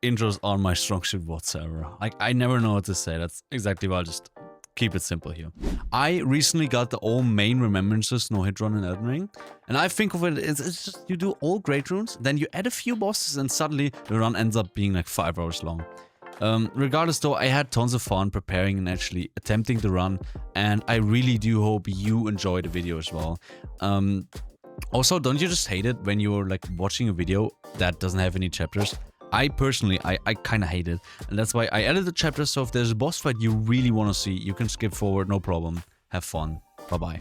intros aren't my strong suit whatsoever. I never know what to say. That's exactly why I'll just keep it simple here. I recently got the all main Remembrances no-hit run in Elden Ring, and I think of it as it's just you do all great runes, then you add a few bosses, and suddenly the run ends up being like 5 hours long. Regardless though, I had tons of fun preparing and actually attempting the run, and I really do hope you enjoy the video as well. Also, don't you just hate it when you're like watching a video that doesn't have any chapters? I personally, I kind of hate it, and that's why I added the chapters, so if there's a boss fight you really want to see, you can skip forward, no problem. Have fun. Bye-bye.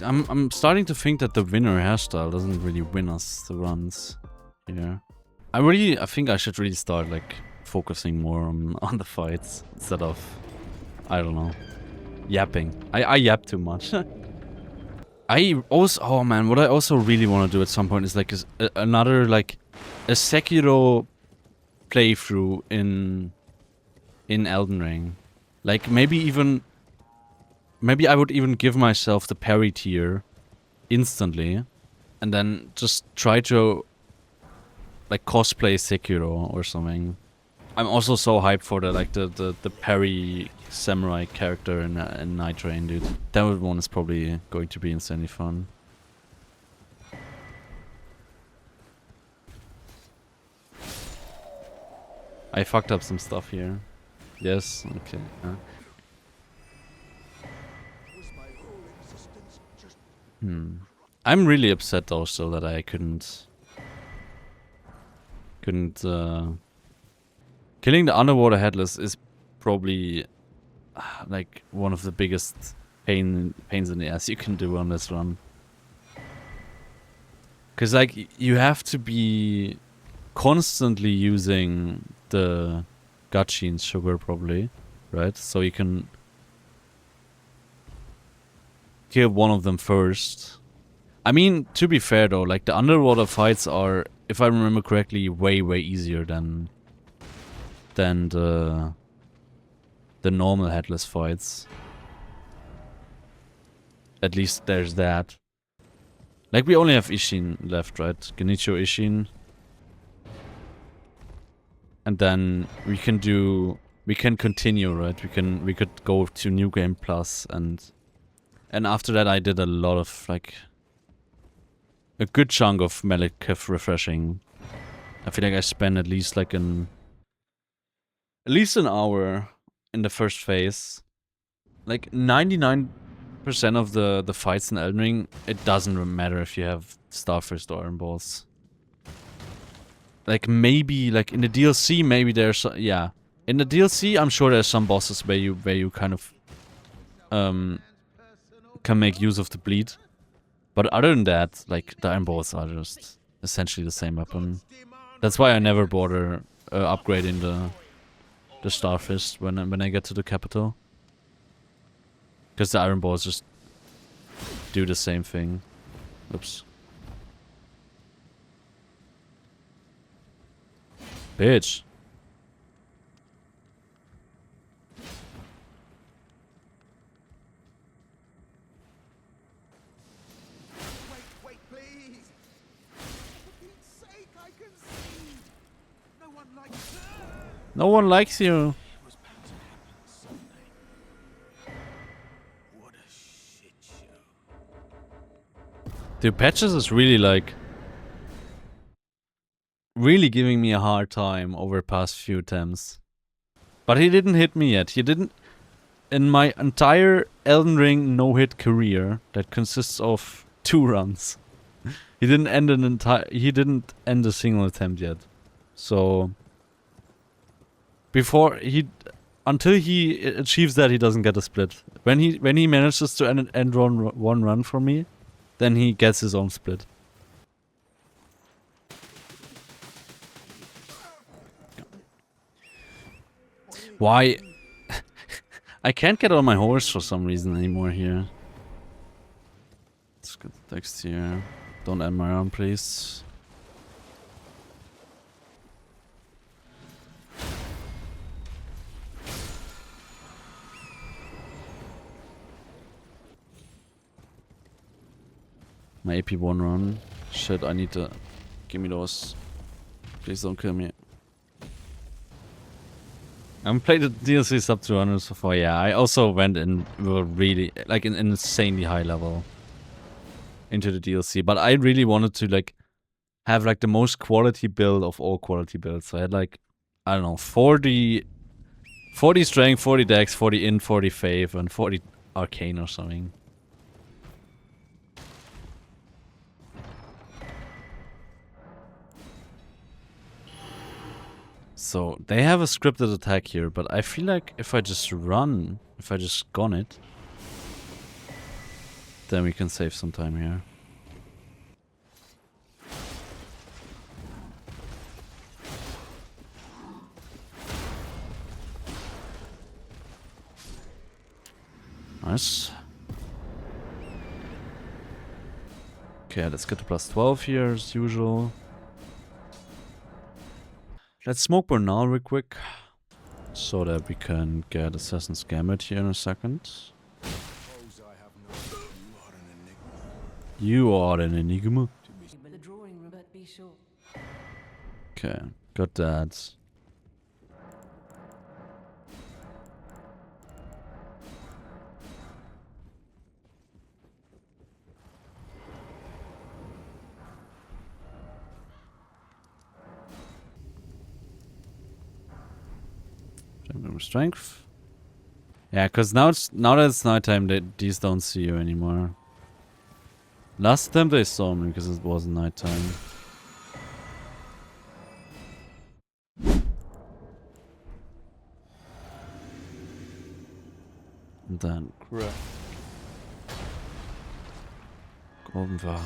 I'm starting to think that the winner hairstyle doesn't really win us the runs here. I think I should really start like focusing more on the fights instead of, I don't know, yapping. I yap too much. I also, oh man, what I also really want to do at some point is like another like a Sekiro playthrough in Elden Ring. Like maybe I would even give myself the parry tier instantly and then just try to like cosplay Sekiro or something. I'm also so hyped for the parry samurai character in Night Train, dude. That one is probably going to be insanely fun. I fucked up some stuff here. Yes, okay. I'm really upset though, so that I couldn't killing the underwater headless is probably like one of the biggest pains in the ass you can do on this run. Cause like you have to be constantly using the Godskin sugar probably, right? So you can kill one of them first. I mean, to be fair though, like the underwater fights are, if I remember correctly, way easier than the normal headless fights. At least there's that. Like we only have Ishin left, right? Genichiro Ishin. And then we can continue, right? We could go to New Game Plus, and after that I did a lot of like a good chunk of Maliketh refreshing. I feel like I spent at least like an hour in the first phase. Like 99% of the fights in Elden Ring, it doesn't matter if you have Starfist or Iron Balls. Like maybe like in the DLC, maybe there's yeah. In the DLC, I'm sure there's some bosses where you kind of can make use of the bleed. But other than that, like the Iron Balls are just essentially the same weapon. That's why I never bother upgrading the Starfist when I get to the capital. Because the Iron Balls just do the same thing. Oops. Bitch. Wait, please. For Pete's sake, I can see. No one likes her. No one likes you. It was bound to happen someday. What a shit show. Dude, Patches is really like giving me a hard time over the past few attempts. But he didn't hit me yet. He didn't. In my entire Elden Ring no-hit career, that consists of 2 runs, he didn't end a single attempt yet. So until he achieves that, he doesn't get a split. When he manages to end one run for me, then he gets his own split. Why? I can't get on my horse for some reason anymore here. Let's get the text here. Don't end my arm, please. My AP1 run. Shit, I need to... Give me those Please don't kill me. I haven't played the DLCs up to 100 so far. Yeah, I also went in really, like, an insanely high level into the DLC. But I really wanted to, like, have, like, the most quality build of all quality builds. So I had, like, I don't know, 40 strength, 40 dex, 40 int, 40 faith, and 40 arcane or something. So, they have a scripted attack here, but I feel like if I just run, if I just gun it, then we can save some time here. Nice. Okay, let's get to plus 12 here as usual. Let's smoke Rennala real quick, so that we can get Assassin's Gambit here in a second. You are an enigma. Okay, got that. Strength. Yeah, because now that it's nighttime, these don't see you anymore. Last time they saw me because it wasn't nighttime. And then crap. Golden Vow.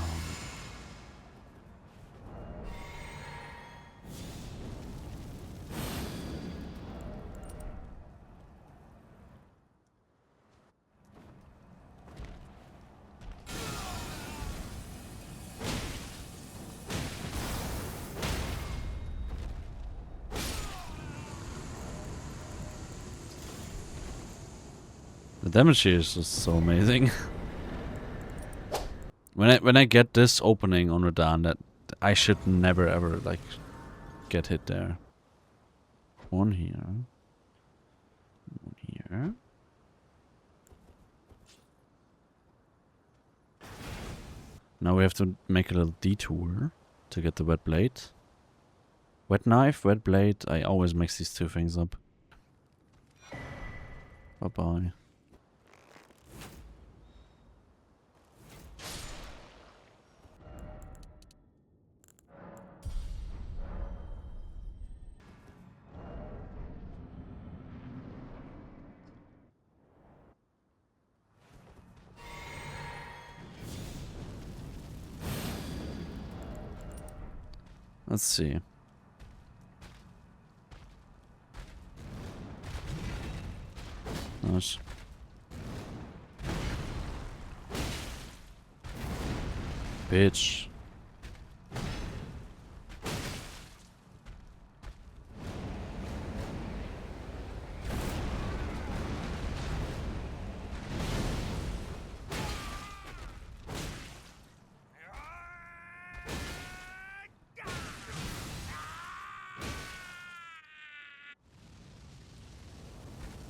The damage here is just so amazing. when I get this opening on Radahn, that I should never ever like get hit there. One here. One here. Now we have to make a little detour to get the wet blade. Wet knife, wet blade. I always mix these two things up. Bye bye. Let's see. Nice. Bitch.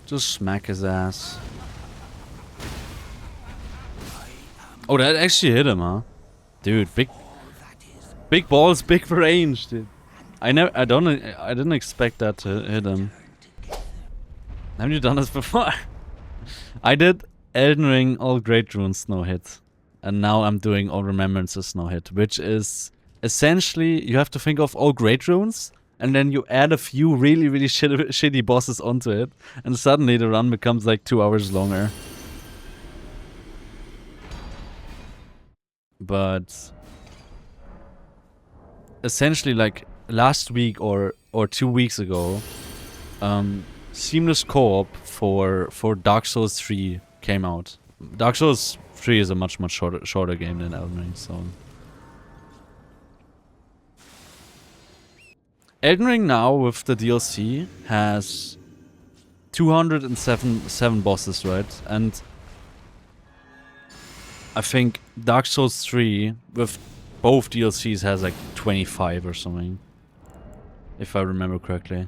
Just smack his ass. Oh, that actually hit him, huh? Dude, big balls, big range, dude. I didn't expect that to hit him. Haven't you done this before? I did Elden Ring all Great Runes no hit, and now I'm doing all Remembrances no hit, which is essentially you have to think of all Great Runes. And then you add a few really, really shitty bosses onto it. And suddenly the run becomes like 2 hours longer. But essentially like last week or 2 weeks ago, Seamless Co-op for Dark Souls 3 came out. Dark Souls 3 is a much shorter game than Elden Ring, so... Elden Ring now with the DLC has 207 bosses, right? And I think Dark Souls 3 with both DLCs has like 25 or something. if I remember correctly.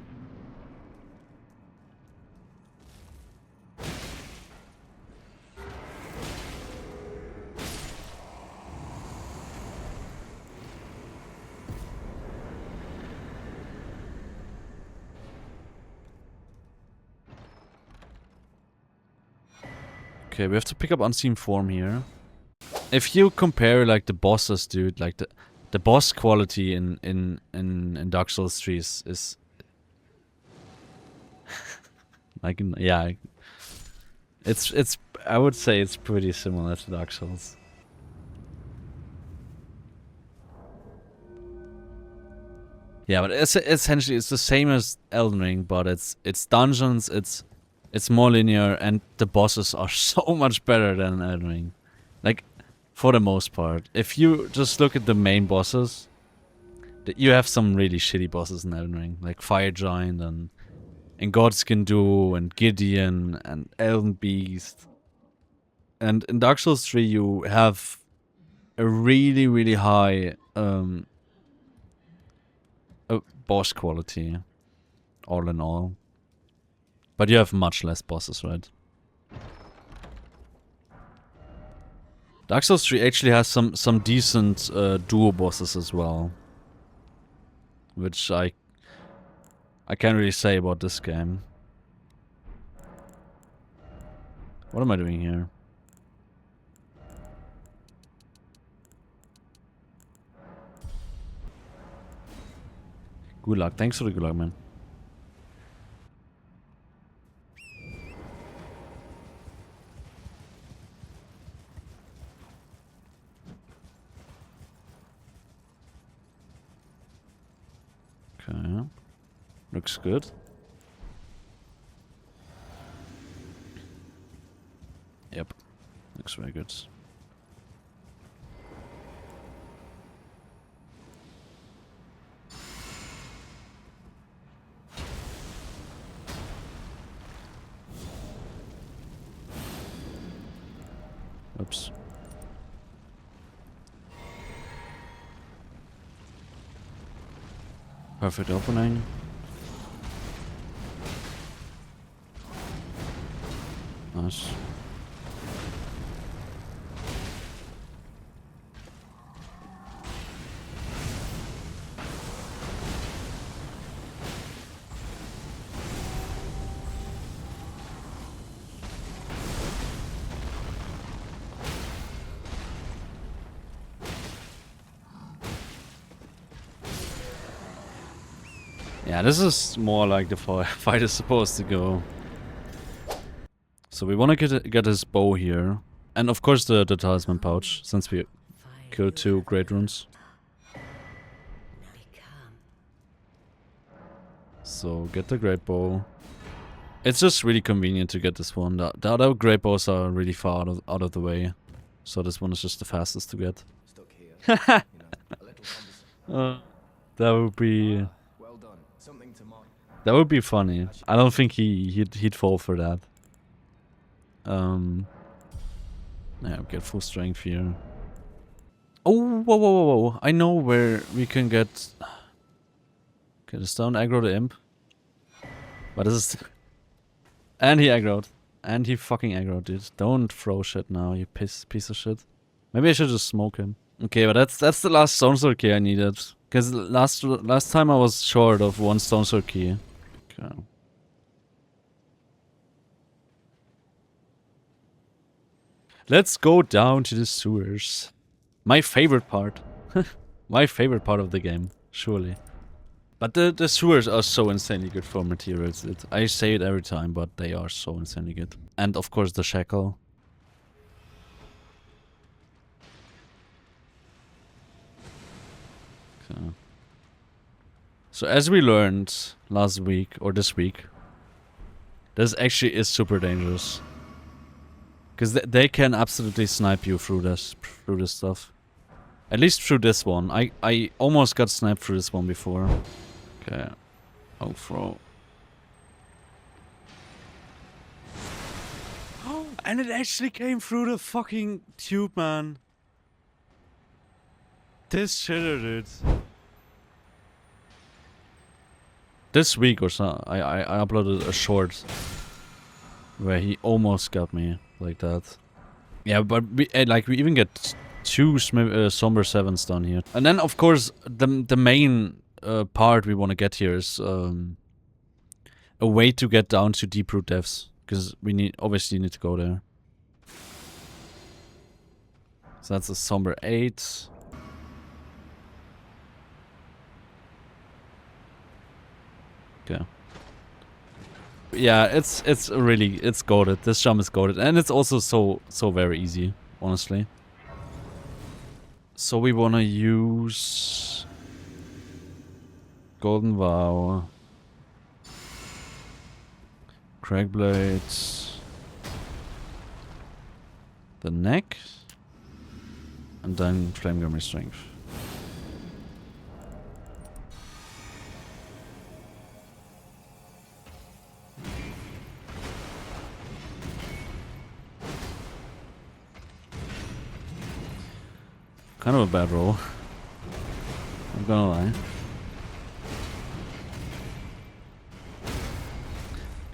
Okay, we have to pick up Unseen Form here. If you compare like the bosses, dude, like the boss quality in Dark Souls 3 is like yeah, it's I would say it's pretty similar to Dark Souls. Yeah, but essentially it's the same as Elden Ring, but it's dungeons, it's more linear, and the bosses are so much better than Elden Ring. Like, for the most part. If you just look at the main bosses, you have some really shitty bosses in Elden Ring, like Fire Giant and Godskin Duo and Gideon and Elden Beast. And in Dark Souls 3 you have a really, really high boss quality, all in all. But you have much less bosses, right? Dark Souls 3 actually has some decent duo bosses as well, which I can't really say about this game. What am I doing here? Good luck. Thanks for the good luck, man. Okay. Looks good. Yep. Looks very good. Oops. Perfect opening. Nice. Yeah, this is more like the fight is supposed to go. So we want to get his bow here. And of course the talisman pouch, since we killed 2 great runes. So get the great bow. It's just really convenient to get this one. The other great bows are really far out of the way. So this one is just the fastest to get. That would be... That would be funny. I don't think he'd fall for that. Yeah, get full strength here. Oh, whoa. I know where we can get... Okay, just don't aggro the imp. But this is... And he aggroed. And he fucking aggroed, dude. Don't throw shit now, you piece of shit. Maybe I should just smoke him. Okay, but that's the last stone sword key I needed. Because last time I was short of 1 stone sword key. Okay. Let's go down to the sewers. My favorite part. My favorite part of the game, surely. But the sewers are so insanely good for materials. I say it every time, but they are so insanely good. And of course the shackle. Okay. So as we learned last week, or this week, this actually is super dangerous. Because they can absolutely snipe you through this stuff. At least through this one. I almost got sniped through this one before. Okay. I'll throw. Oh, and it actually came through the fucking tube, man. This shitter, dude. this week or so, I uploaded a short where he almost got me like that. Yeah, but we even get 2 Somber 7s done here. And then, of course, the main part we want to get here is a way to get down to Deep Root Depths. Because we obviously need to go there. So that's a Somber 8. Okay. Yeah, it's goated. This jump is goated. And it's also so very easy, honestly. So we wanna use Golden Vow, Craigblades, the neck, and then Flame Gummy Strength. Kind of a bad roll. I'm gonna lie.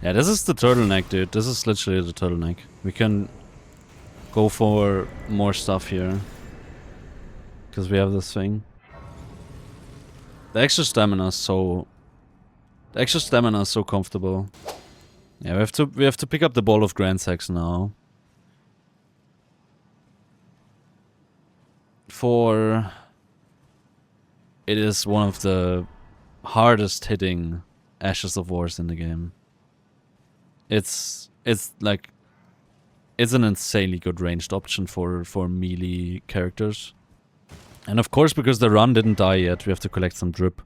Yeah, this is the turtleneck, dude. This is literally the turtleneck. We can go for more stuff here. Because we have this thing. The extra stamina is so... The extra stamina is so comfortable. Yeah, we have to pick up the Ball of Grand Sex now. For... It is one of the hardest hitting Ashes of Wars in the game. It's like... It's an insanely good ranged option for melee characters. And of course, because the run didn't die yet, we have to collect some drip.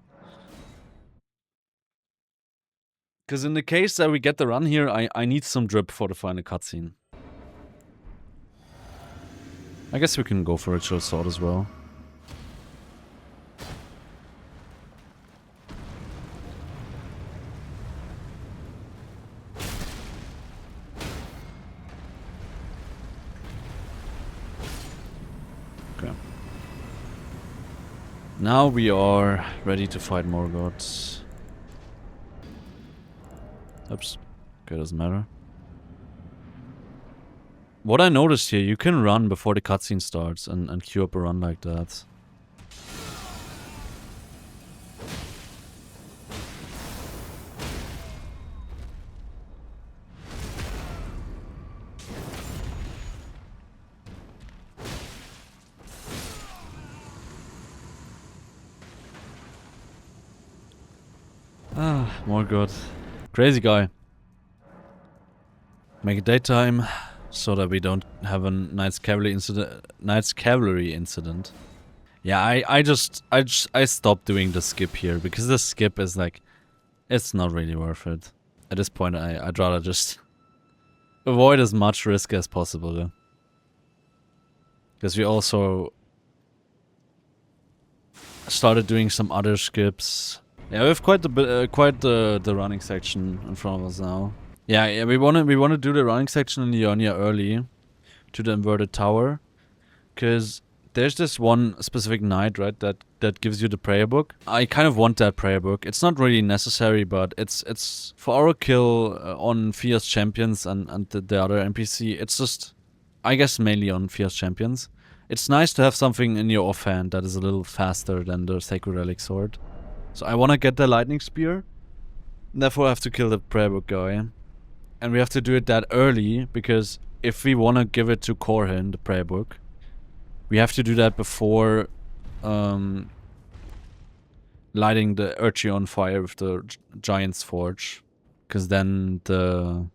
Because in the case that we get the run here, I need some drip for the final cutscene. I guess we can go for Ritual Sword as well. Okay. Now we are ready to fight Morgott. Oops. Okay, doesn't matter. What I noticed here, you can run before the cutscene starts and queue up a run like that. Ah, Morgott. Crazy guy. Make it daytime. So that we don't have a Knight's Cavalry incident. Yeah, I stopped doing the skip here because the skip is like, it's not really worth it. At this point, I'd rather just avoid as much risk as possible. Because we also started doing some other skips. Yeah, we have quite the running section in front of us now. Yeah, we wanna do the running section in Ionia early to the inverted tower, because there's this one specific knight, right, that gives you the prayer book. I kind of want that prayer book. It's not really necessary, but it's for our kill on Fierce Champions and the other NPC. It's just, I guess, mainly on Fierce Champions. It's nice to have something in your offhand that is a little faster than the Sacred Relic Sword. So I wanna get the Lightning Spear. Therefore I have to kill the prayer book guy. And we have to do it that early, because if we want to give it to Korhin, the prayer book, we have to do that before lighting the Urchi on fire with the Giant's Forge. Because then the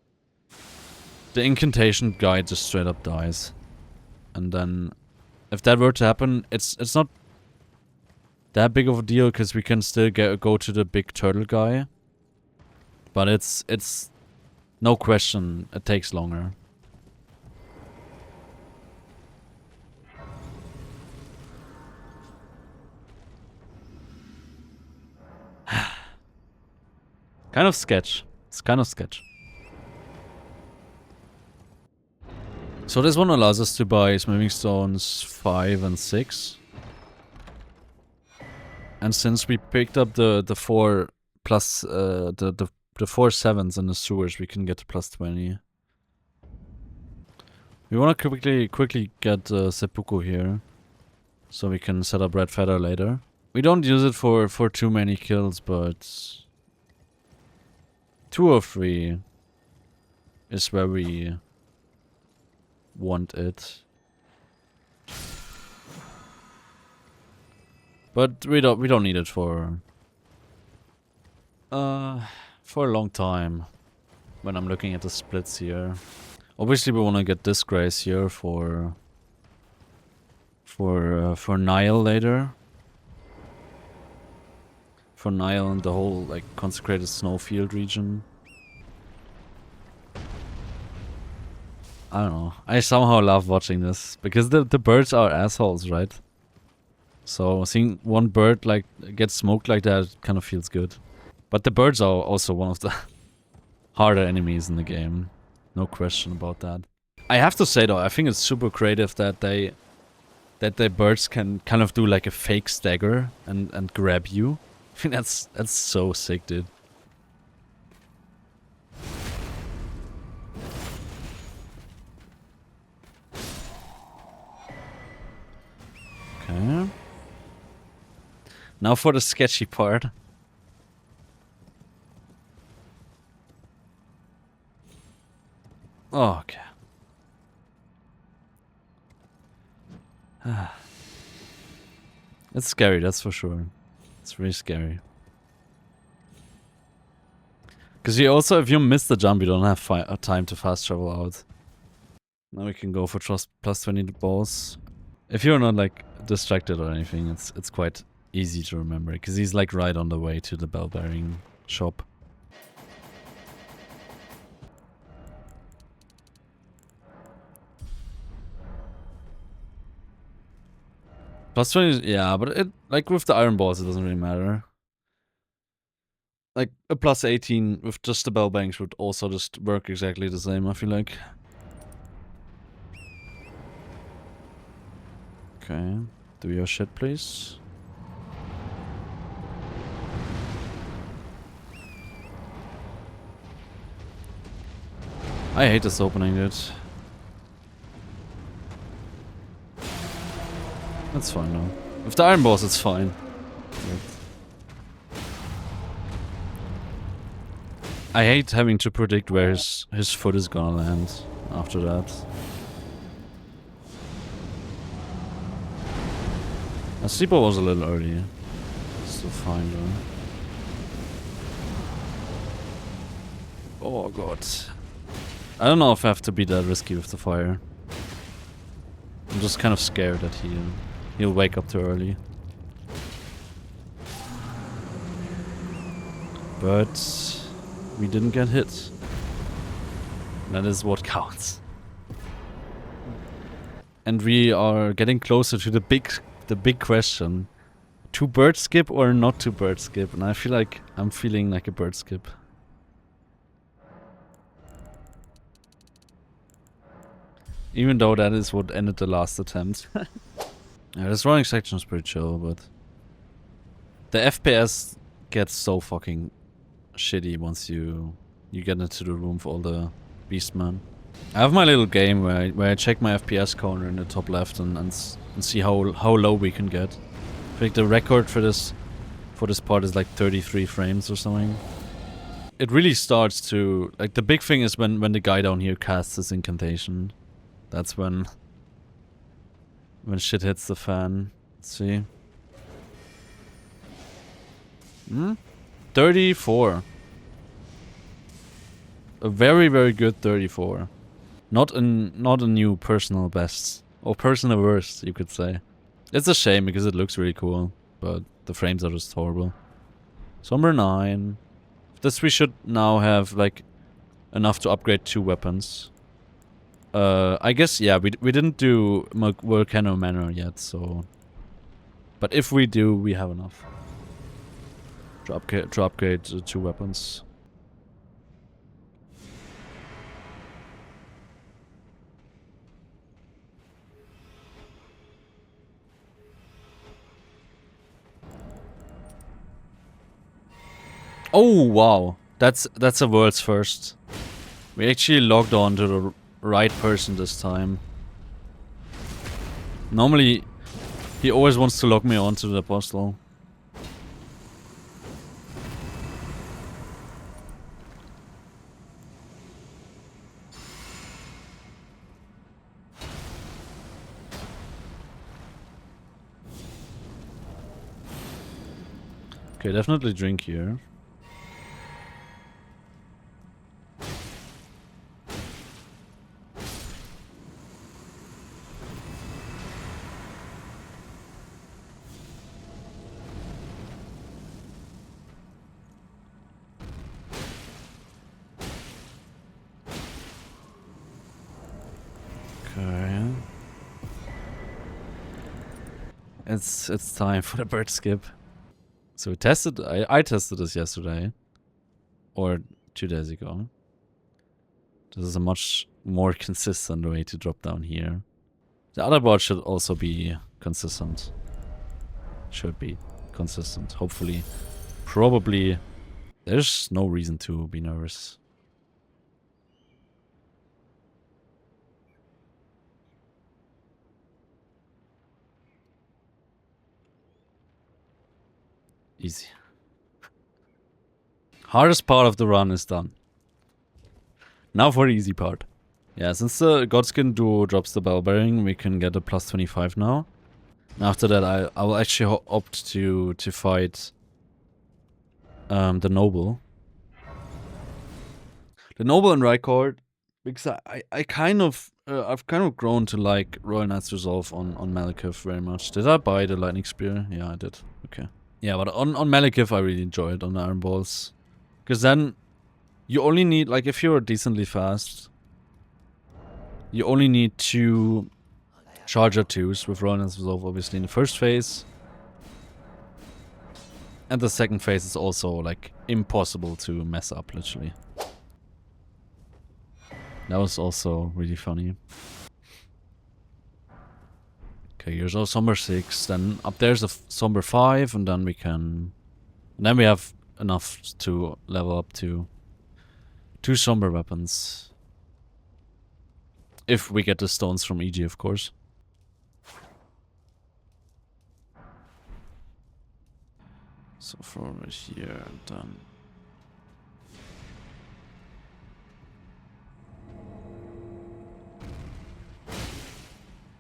incantation guy just straight up dies. And then, if that were to happen, it's not that big of a deal, because we can still go to the big turtle guy. But it's no question, it takes longer. Kind of sketch. It's kind of sketch. So this one allows us to buy Smithing Stones 5 and 6. And since we picked up the 4 plus the 4 7s in the sewers, we can get to plus 20. We want to quickly get seppuku here, so we can set up red feather later. We don't use it for too many kills, but 2 or 3 is where we want it. But we don't need it for a long time. When I'm looking at the splits here, obviously we want to get disgrace here for Niall later. For Niall and the whole like consecrated snowfield region. I don't know. I somehow love watching this because the birds are assholes, right? So seeing one bird like get smoked like that kind of feels good. But the birds are also one of the harder enemies in the game. No question about that. I have to say though, I think it's super creative that the birds can kind of do like a fake stagger and grab you. I think that's so sick, dude. Okay. Now for the sketchy part. Oh, okay. It's scary, that's for sure. It's really scary. Because you also, if you miss the jump, you don't have time to fast travel out. Now we can go for plus 20 balls. If you're not like distracted or anything, it's quite easy to remember. Because he's like right on the way to the bell bearing shop. Plus 20, yeah, but it like with the iron balls, it doesn't really matter. Like a plus 18 with just the bell bangs would also just work exactly the same, I feel like. Okay, do your shit, please. I hate this opening, dude. That's fine now. With the iron balls, it's fine. But I hate having to predict where his foot is gonna land after that. A sleeper was a little early. Still fine though. Oh god. I don't know if I have to be that risky with the fire. I'm just kind of scared that he'll wake up too early. But we didn't get hit. That is what counts. And we are getting closer to the big question. To bird skip or not to bird skip? And I feel like I'm feeling like a bird skip. Even though that is what ended the last attempt. Yeah, this running section is pretty chill, but the FPS gets so fucking shitty once you get into the room for all the beastmen. I have my little game where I check my FPS counter in the top left and see how low we can get. I think the record for this part is like 33 frames or something. It really starts to like the big thing is when the guy down here casts his incantation. That's when shit hits the fan. Let's see. 34. A very, very good 34. Not a new personal best. Or personal worst, you could say. It's a shame because it looks really cool. But the frames are just horrible. So number 9. This we should now have like enough to upgrade 2 weapons. I guess, yeah, we didn't do Volcano Manor yet, so... But if we do, we have enough. To upgrade 2 weapons. Oh wow, that's a world's first. We actually logged on to the right person this time. Normally, he always wants to log me on to the apostle. Okay, definitely drink here. Okay. It's time for the bird skip. So we tested, I tested this yesterday. Or 2 days ago. This is a much more consistent way to drop down here. The other board should also be consistent. Should be consistent, hopefully. Probably. There's no reason to be nervous. Easy. Hardest part of the run is done. Now for the easy part. Yeah, since the Godskin Duo drops the bell bearing, we can get a plus 25 now. After that, I will actually opt to fight the Noble. The Noble and Rykard, because I've kind of grown to like Royal Knight's Resolve on Maliketh very much. Did I buy the Lightning Spear? Yeah, I did. Okay. Yeah, but on Maliketh I really enjoy it on Iron Balls. Because then you only need, like, if you're decently fast, you only need 2 Charger 2s with Royal Knight's Resolve, obviously, in the first phase. And the second phase is also, like, impossible to mess up, literally. That was also really funny. Okay, here's our Somber 6, then up there's a Somber 5, and then we can... And then we have enough to level up to 2 Somber weapons. If we get the stones from EG, of course. So from here, done.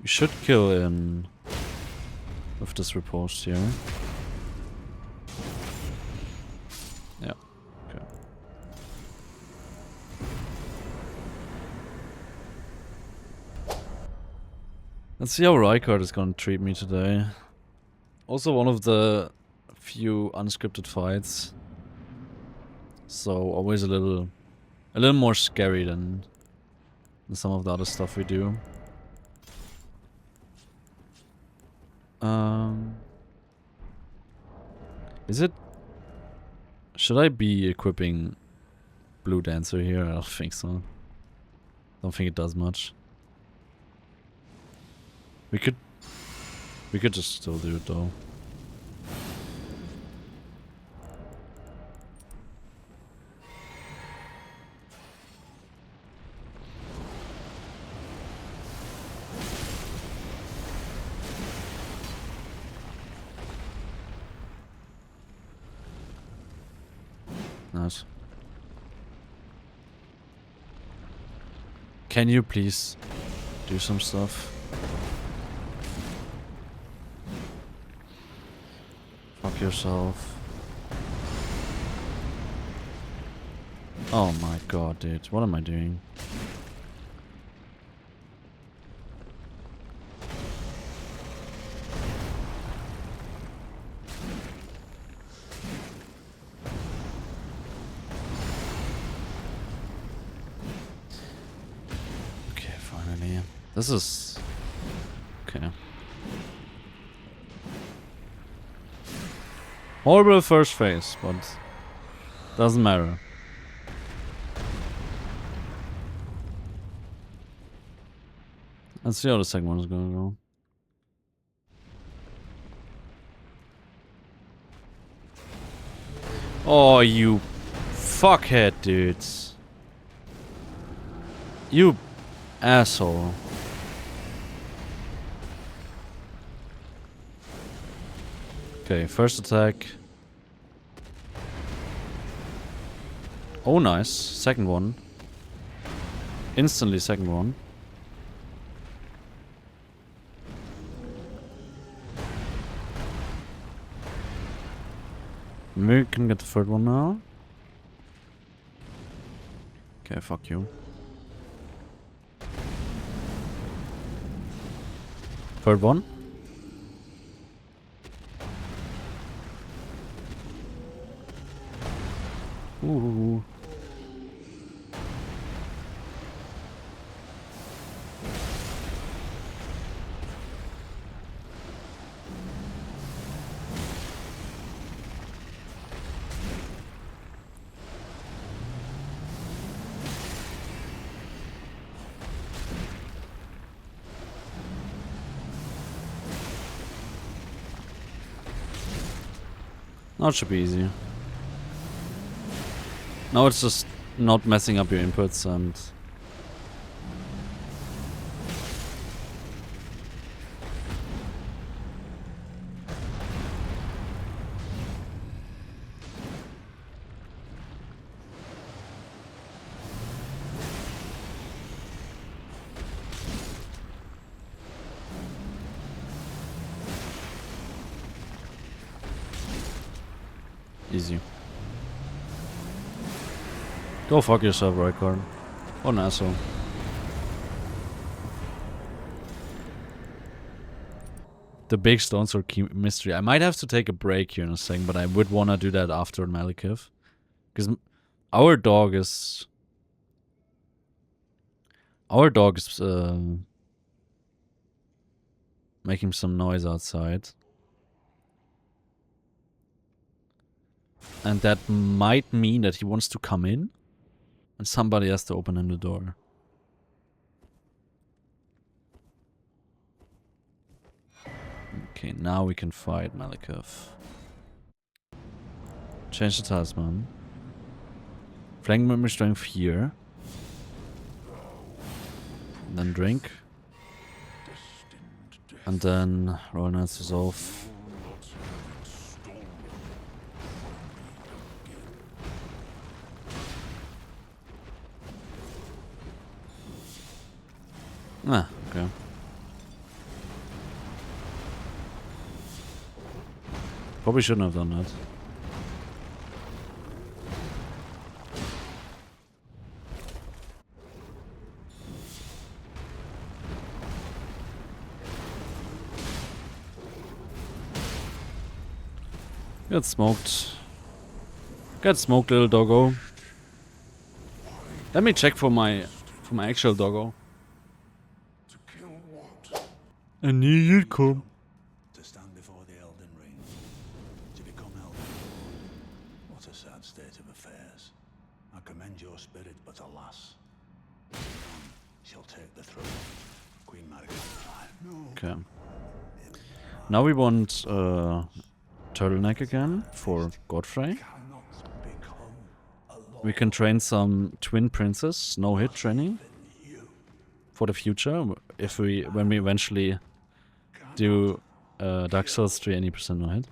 We should kill in with this riposte here. Yeah, okay. Let's see how Rykard is gonna treat me today. Also one of the few unscripted fights. So always a little more scary than some of the other stuff we do. Is it... Should I be equipping Blue Dancer here? I don't think so. Don't think it does much. We could just still do it though. Nice. Can you please do some stuff? Fuck yourself. Oh my god, dude. What am I doing? This is... okay. Horrible first phase, but doesn't matter. Let's see how the second one is gonna go. Oh, you fuckhead, dudes. You asshole. Okay, first attack. Oh, nice. Second one. Instantly second one. Maybe we can get the third one now. Okay, fuck you. Third one. Ooh. Now it should be easy. Now it's just not messing up your inputs and... Easy. Go fuck yourself, Rykard. What an asshole. The big stones are key mystery. I might have to take a break here in a second, but I would want to do that after Maliketh. Because our dog is... making some noise outside. And that might mean that he wants to come in. And somebody has to open him the door. Okay, now we can fight Maliketh. Change the talisman. Flank memory strength here. And then drink. And then roll Knight's Resolve. Ah, okay. Probably shouldn't have done that. Get smoked. Get smoked, little doggo. Let me check for my actual doggo. I knew you'd come. To stand before the Elden Ring, to become Elden. What a sad state of affairs. I commend your spirit, but alas, none shall take the throne. Queen Margit. No. Okay. Now we want turtleneck again for Godfrey. We can train some twin princes, no hit training for the future. If when we eventually do Dark Souls 3 80% no hit.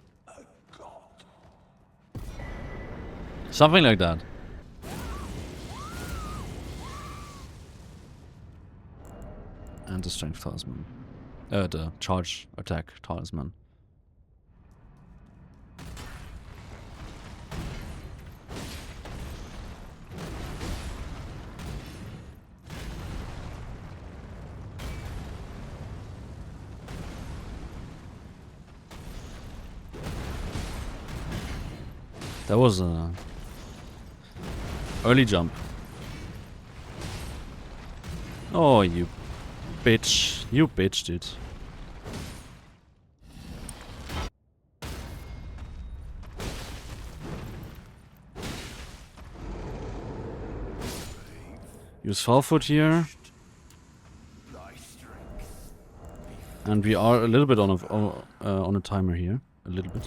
Something like that. And the strength talisman. The charge attack talisman. That was a early jump. Oh, you bitch. You bitch, dude. Use Foot here. And we are a little bit on a timer here. A little bit.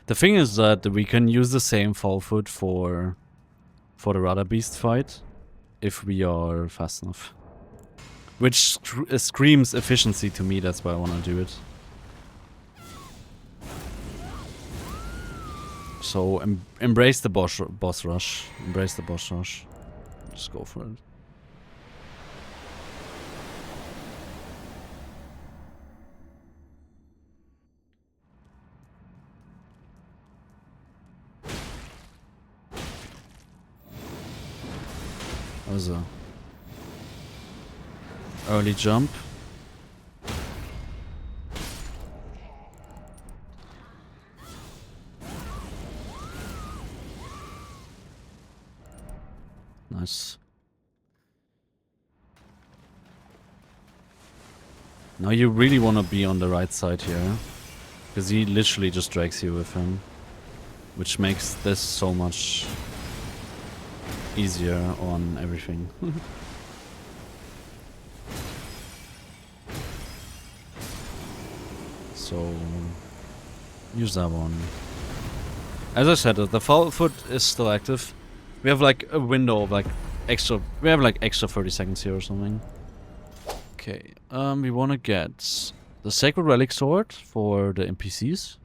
The thing is that we can use the same fall foot for the RadaBeast fight if we are fast enough. Which screams efficiency to me, that's why I want to do it. So embrace the boss rush. Embrace the boss rush. Just go for it. That was a early jump. Nice. Now you really want to be on the right side here, because he literally just drags you with him, which makes this so much easier on everything. So use that one. As I said, the foul foot is still active. We have like a window of like extra. We have like extra 30 seconds here or something. Okay, we want to get the Sacred Relic Sword for the NPCs.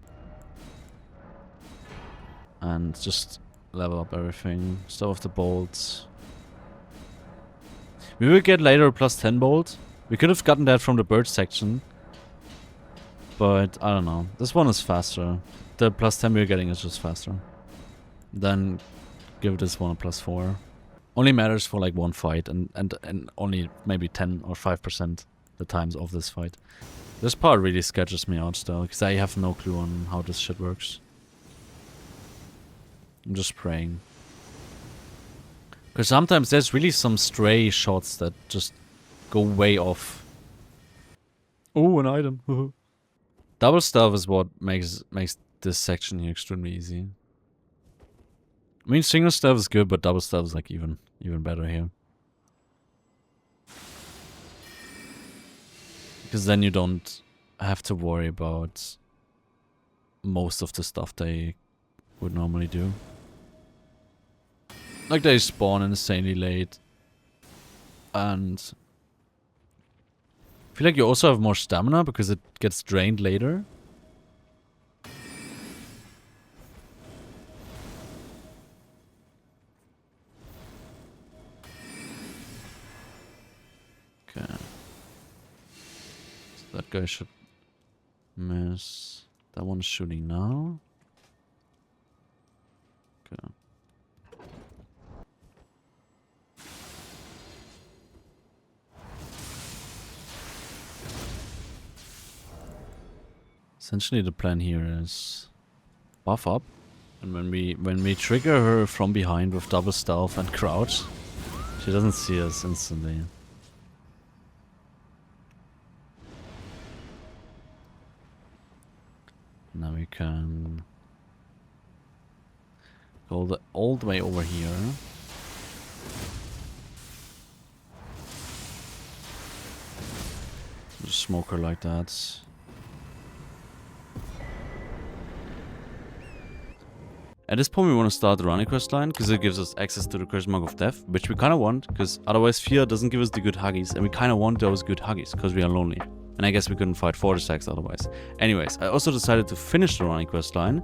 And just level up everything. Start with the bolts. We will get later a +10 bolt. We could have gotten that from the bird section. But I don't know. This one is faster. The +10 we're getting is just faster. Then give this one a +4. Only matters for like one fight and only maybe 10 or 5% the times of this fight. This part really sketches me out still, because I have no clue on how this shit works. I'm just praying. Because sometimes there's really some stray shots that just go way off. Oh, an item. Double stealth is what makes this section here extremely easy. I mean, single stealth is good, but double stealth is like even better here. Because then you don't have to worry about most of the stuff they would normally do. Like they spawn insanely late. And I feel like you also have more stamina because it gets drained later. Okay. So that guy should miss. That one's shooting now. Okay. Essentially the plan here is buff up, and when we trigger her from behind with double stealth and crouch, she doesn't see us instantly. Now we can go all the way over here. Just smoke her like that. At this point we want to start the running quest line, because it gives us access to the Cursed Mark of Death, which we kind of want, because otherwise Fear doesn't give us the good huggies, and we kind of want those good huggies, because we are lonely. And I guess we couldn't fight Forti IS otherwise. Anyways, I also decided to finish the running quest line,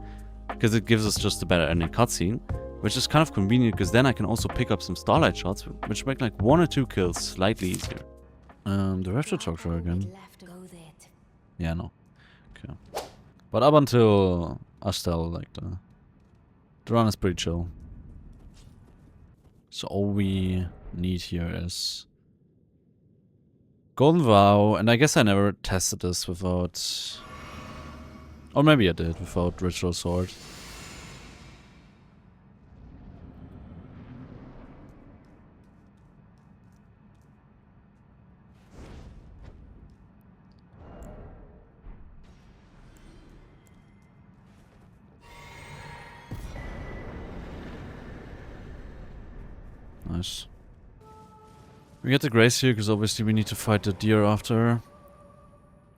because it gives us just a better ending cutscene, which is kind of convenient, because then I can also pick up some starlight shots, which make like 1 or 2 kills slightly easier. Do I have to talk to her again? Yeah, no. Okay. But up until Astel, like the run is pretty chill. So all we need here is Golden Vow, and I guess I never tested this without... Or maybe I did, without Ritual Sword. Nice. We get the Grace here because obviously we need to fight the deer after.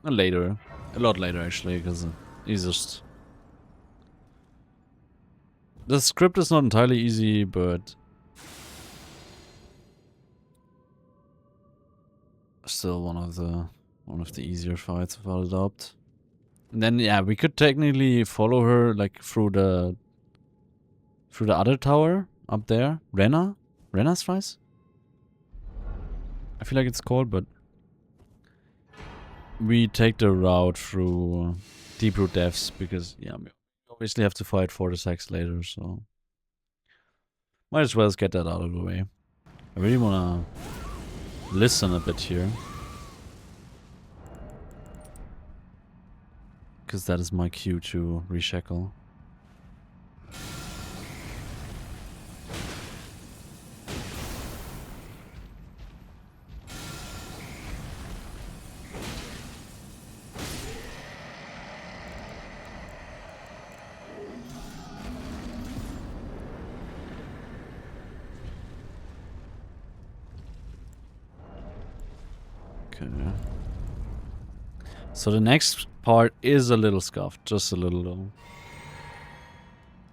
Later. A lot later actually, because he's just The script is not entirely easy, but still one of the easier fights without a doubt. And then yeah, we could technically follow her like through the other tower up there. Renna's Rise? I feel like it's called, but we take the route through Deep Root Depths because yeah, we obviously have to fight Forti later, so might as well get that out of the way. I really wanna listen a bit here, because that is my cue to reshackle. So the next part is a little scuffed, just a little though.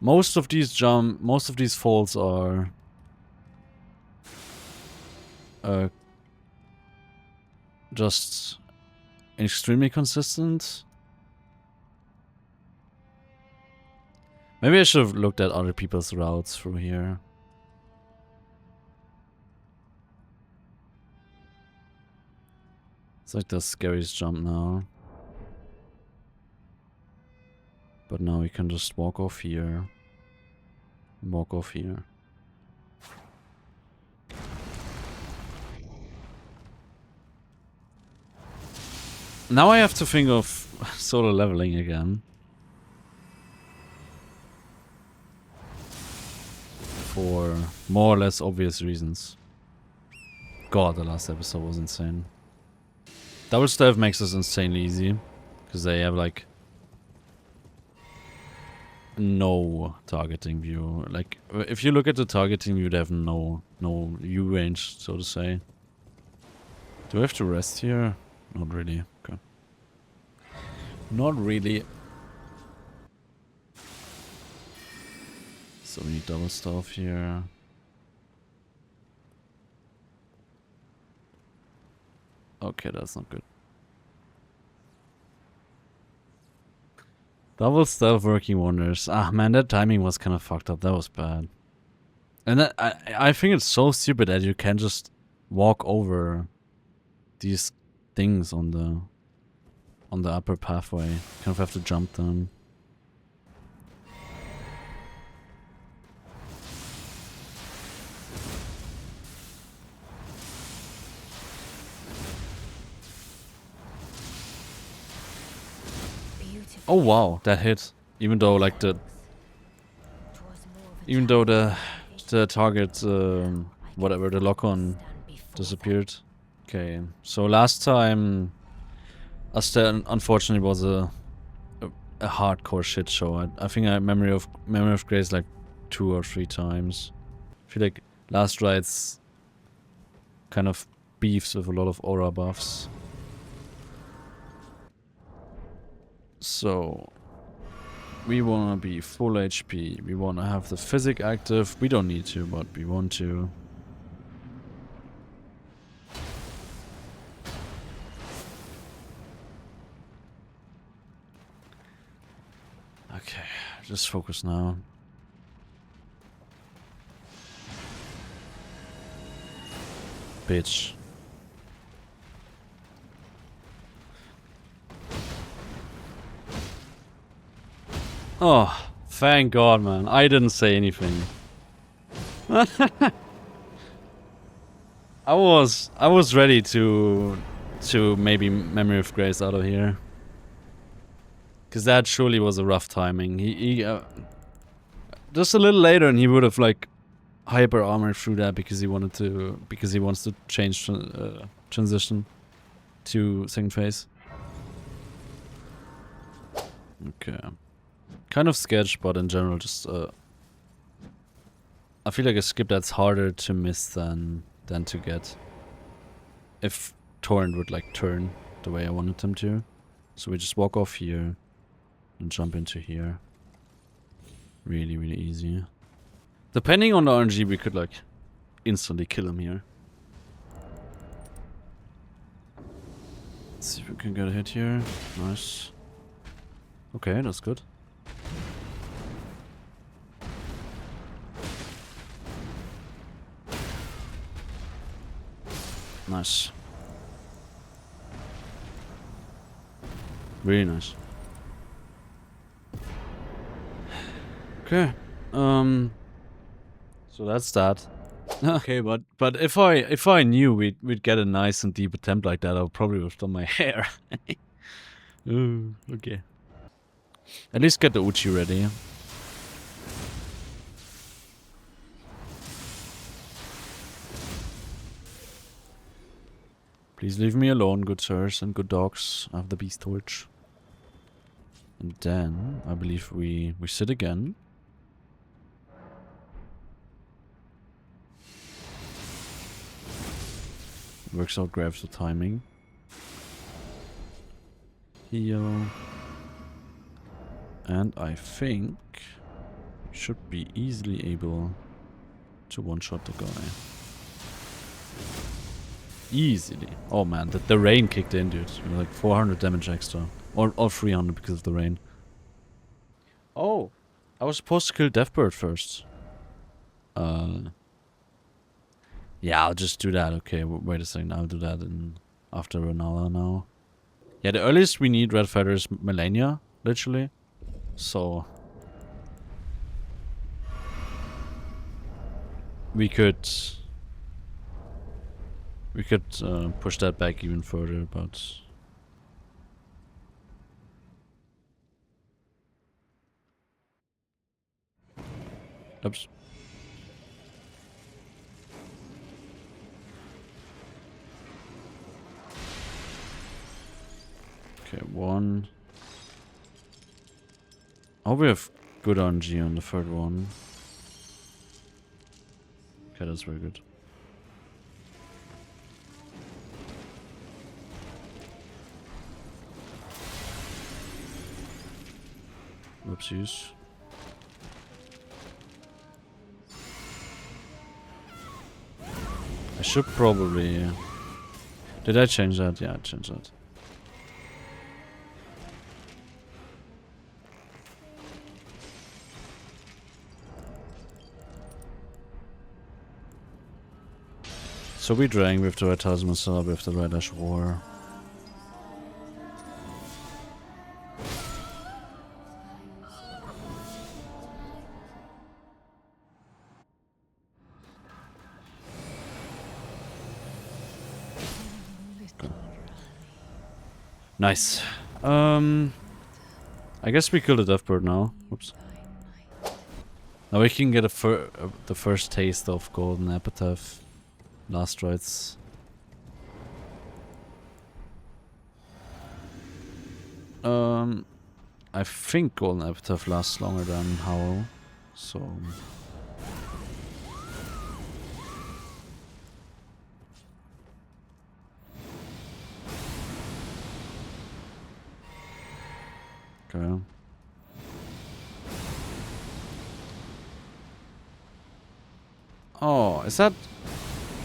Most of these falls are just extremely consistent. Maybe I should have looked at other people's routes through here. It's like the scariest jump now. But now we can just walk off here. Walk off here. Now I have to think of solo leveling again. For more or less obvious reasons. God, the last episode was insane. Double Staff makes this insanely easy. Because they have like no targeting view. Like, if you look at the targeting view, they have no view range, so to say. Do I have to rest here? Not really. Okay. Not really. So we need double stuff here. Okay, that's not good. Double stealth working wonders. Ah man, that timing was kind of fucked up. That was bad. And that, I think it's so stupid that you can just walk over these things on the upper pathway. You kind of have to jump them. Oh wow, that hit. Even though like the target whatever, the lock-on disappeared. Okay, so last time Astel unfortunately was a hardcore shit show. I think I memory of Grace like 2 or 3 times. I feel like last ride's kind of beefs with a lot of aura buffs. So, we wanna be full HP, we wanna have the physic active, we don't need to, but we want to. Okay, just focus now. Bitch. Oh, thank God, man. I didn't say anything. I was ready to maybe Memory of Grace out of here. Cause that surely was a rough timing. He just a little later and he would have like hyper armored through that because he wants to change transition to second phase. Okay. Kind of sketch, but in general, just I feel like a skip that's harder to miss than to get. If Torrent would like turn the way I wanted him to, so we just walk off here and jump into here. Really, really easy. Depending on the RNG, we could like instantly kill him here. Let's see if we can get a hit here. Nice. Okay, that's good. Nice. Really nice. Okay. So that's that. Okay, but if I knew we'd get a nice and deep attempt like that, I would probably have done my hair. Ooh, okay. At least get the Uchi ready. Please leave me alone, good sirs and good dogs. I have the beast torch. And then I believe we sit again. Works out great for timing. Heal. And I think we should be easily able to one-shot the guy. Easily. Oh man, the rain kicked in, dude. Like 400 damage extra. Or 300 because of the rain. Oh, I was supposed to kill Deathbirb first. Yeah, I'll just do that. Okay, wait a second. I'll do that after Rennala now. Yeah, the earliest we need Red Feather is Malenia, literally. So we could push that back even further, but oops. Okay, one. I hope we have good RNG on the third one. Okay, that's very good. Whoopsies. I should probably... Did I change that? Yeah, I changed that. So we drank with the Red Talisman Cell with the Red Ash War. Nice. I guess we killed the Deathbirb now. Oops. Now we can get the first taste of Golden Epitaph. Last rites. I think Golden Epitaph lasts longer than Howl, so... Okay. Oh, is that...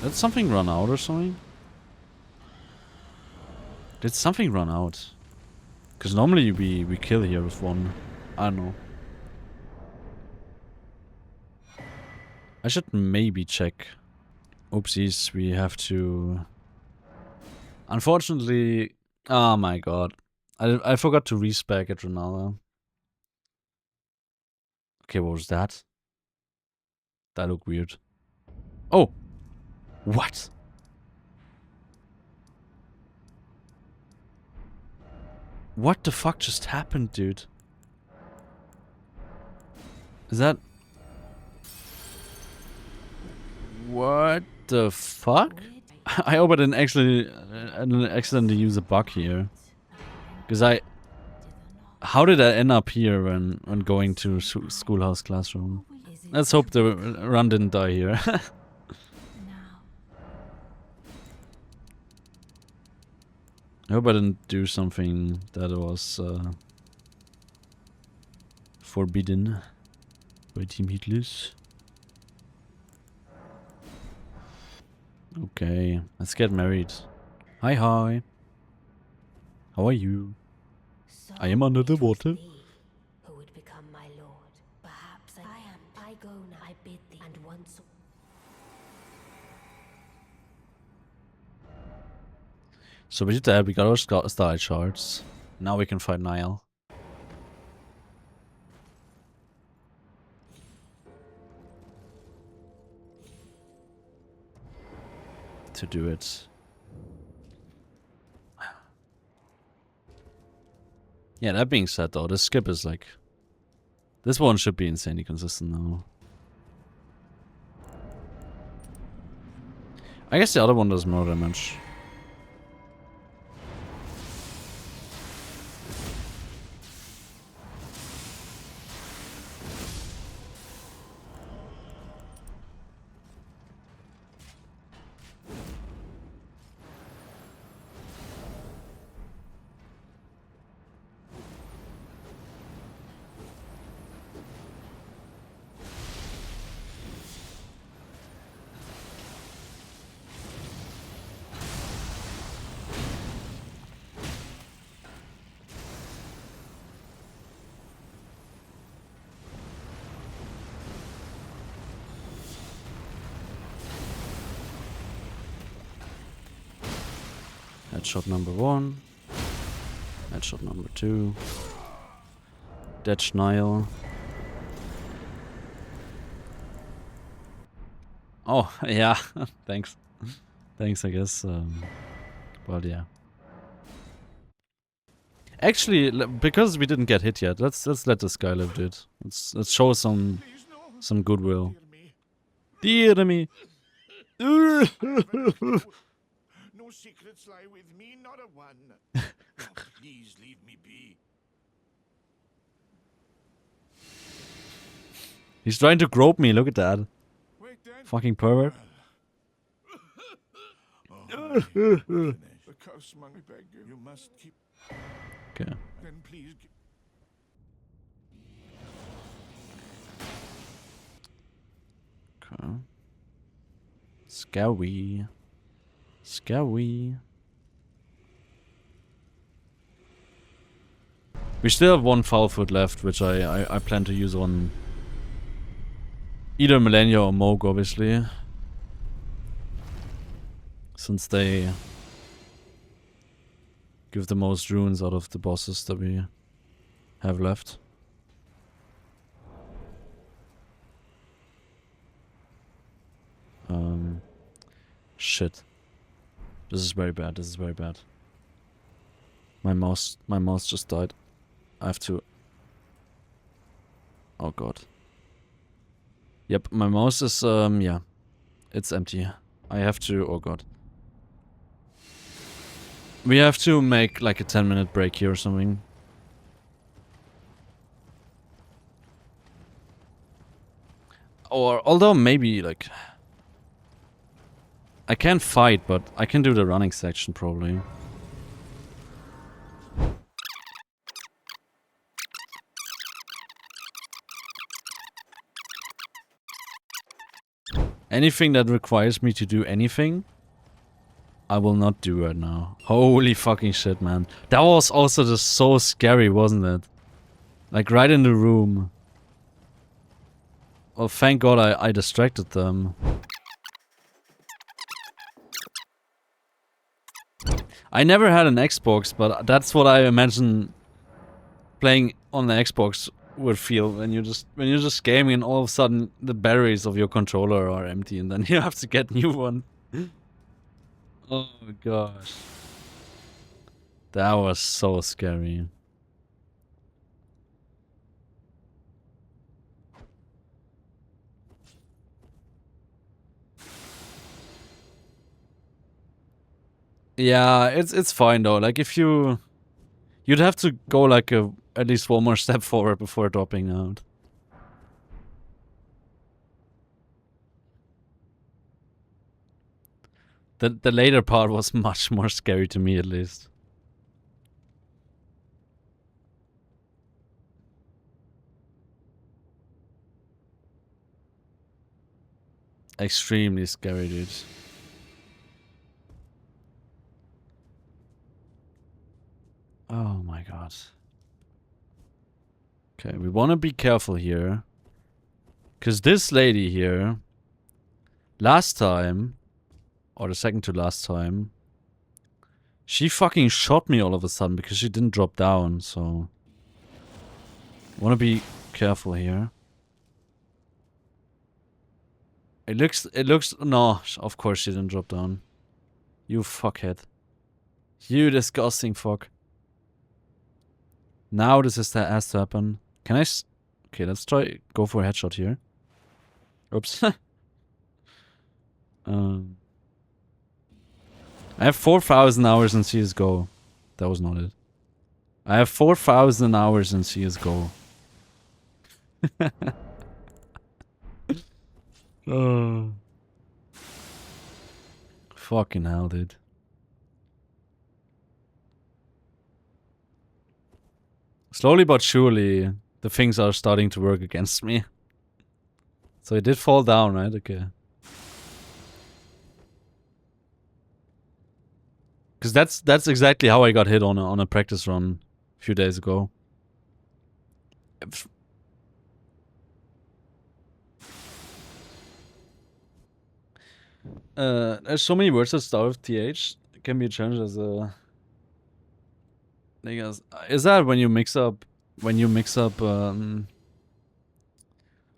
Did something run out or something? Did something run out? Because normally we kill here with one. I don't know. I should maybe check. Oopsies, we have to... Unfortunately... Oh my god. I forgot to respec at Rennala. Okay, what was that? That looked weird. Oh! What? What the fuck just happened, dude? Is that... What the fuck? I hope I didn't accidentally use a bug here. Because how did I end up here when going to schoolhouse classroom? Let's hope the run didn't die here. I hope I didn't do something that was forbidden. Bei Team Heatless. Okay, let's get married. Hi, hi. How are you? So I am under the water. Who would become my lord? Perhaps I am. I go now. I bid thee, and once. So we did that. We got our starlight shards. Now we can fight Niall. To do it. Yeah, that being said though, this skip is like... This one should be insanely consistent now. I guess the other one does more damage. Headshot number 1. Headshot number 2. Detch Niall. Oh, yeah. Thanks. Thanks, I guess. But yeah. Actually, because we didn't get hit yet, let's let this guy live, dude. Let's show some goodwill. Dear me. No secrets lie with me, not a one. Please leave me be. He's trying to grope me, look at that. Wait then. Fucking pervert. The curse, man, I beg you. You must keep. Okay. Then please. Okay. Scary. Scary. We still have one foul foot left, which I plan to use on either Malenia or Mohg, obviously. Since they give the most runes out of the bosses that we have left. Shit. This is very bad, this is very bad. My mouse just died. I have to... Oh god. Yep, my mouse is, yeah. It's empty. I have to... Oh god. We have to make like a 10-minute break here or something. Or, although maybe, like... I can't fight, but I can do the running section probably. Anything that requires me to do anything, I will not do right now. Holy fucking shit, man. That was also just so scary, wasn't it? Like right in the room. Well, thank god I distracted them. I never had an Xbox, but that's what I imagine playing on the Xbox would feel when you're just gaming and all of a sudden the batteries of your controller are empty and then you have to get new one. Oh my gosh. That was so scary. Yeah, it's fine though. Like if you'd have to go like at least one more step forward before dropping out. The later part was much more scary to me at least. extremely scary, dude. Oh my god. Okay, we want to be careful here. Because this lady here, last time, or the second to last time, she fucking shot me all of a sudden because she didn't drop down, so... Want to be careful here. It looks, no, of course she didn't drop down. You fuckhead. You disgusting fuck. Now this has to happen. Can I okay, let's try, go for a headshot here. Oops. I have 4,000 hours in CSGO. That was not it. I have 4,000 hours in CSGO. Oh. Fucking hell, dude. Slowly but surely, the things are starting to work against me. So it did fall down, right? Okay. Because that's exactly how I got hit on a practice run a few days ago. There's so many words that start with TH. It can be changed as a... Is that when you mix up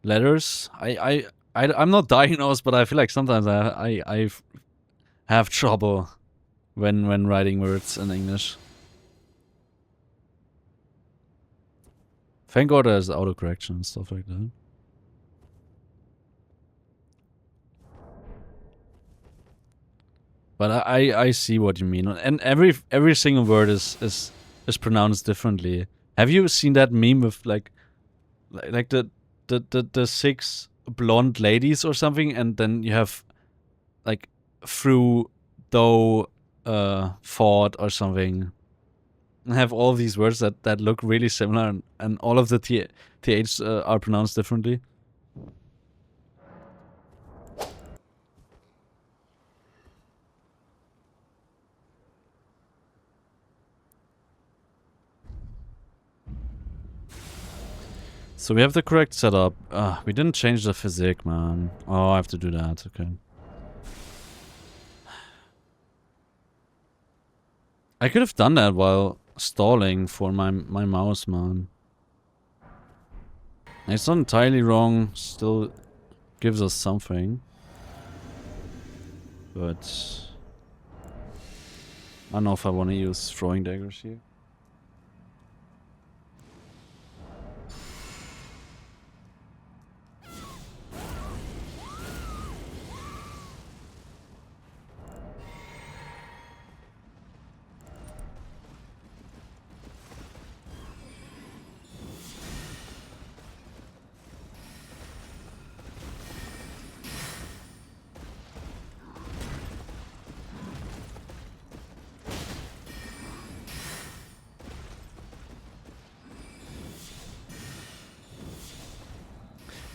letters? I'm not diagnosed, but I feel like sometimes I have trouble when writing words in English. Thank God there's autocorrection and stuff like that. But I see what you mean, and every single word is pronounced differently. Have you seen that meme with like the 6 blonde ladies or something, and then you have like through, though, fought or something, and have all these words that look really similar, and all of the TH are pronounced differently. So we have the correct setup. We didn't change the physique, man. Oh, I have to do that. Okay. I could have done that while stalling for my mouse, man. It's not entirely wrong. Still gives us something. But I don't know if I want to use throwing daggers here.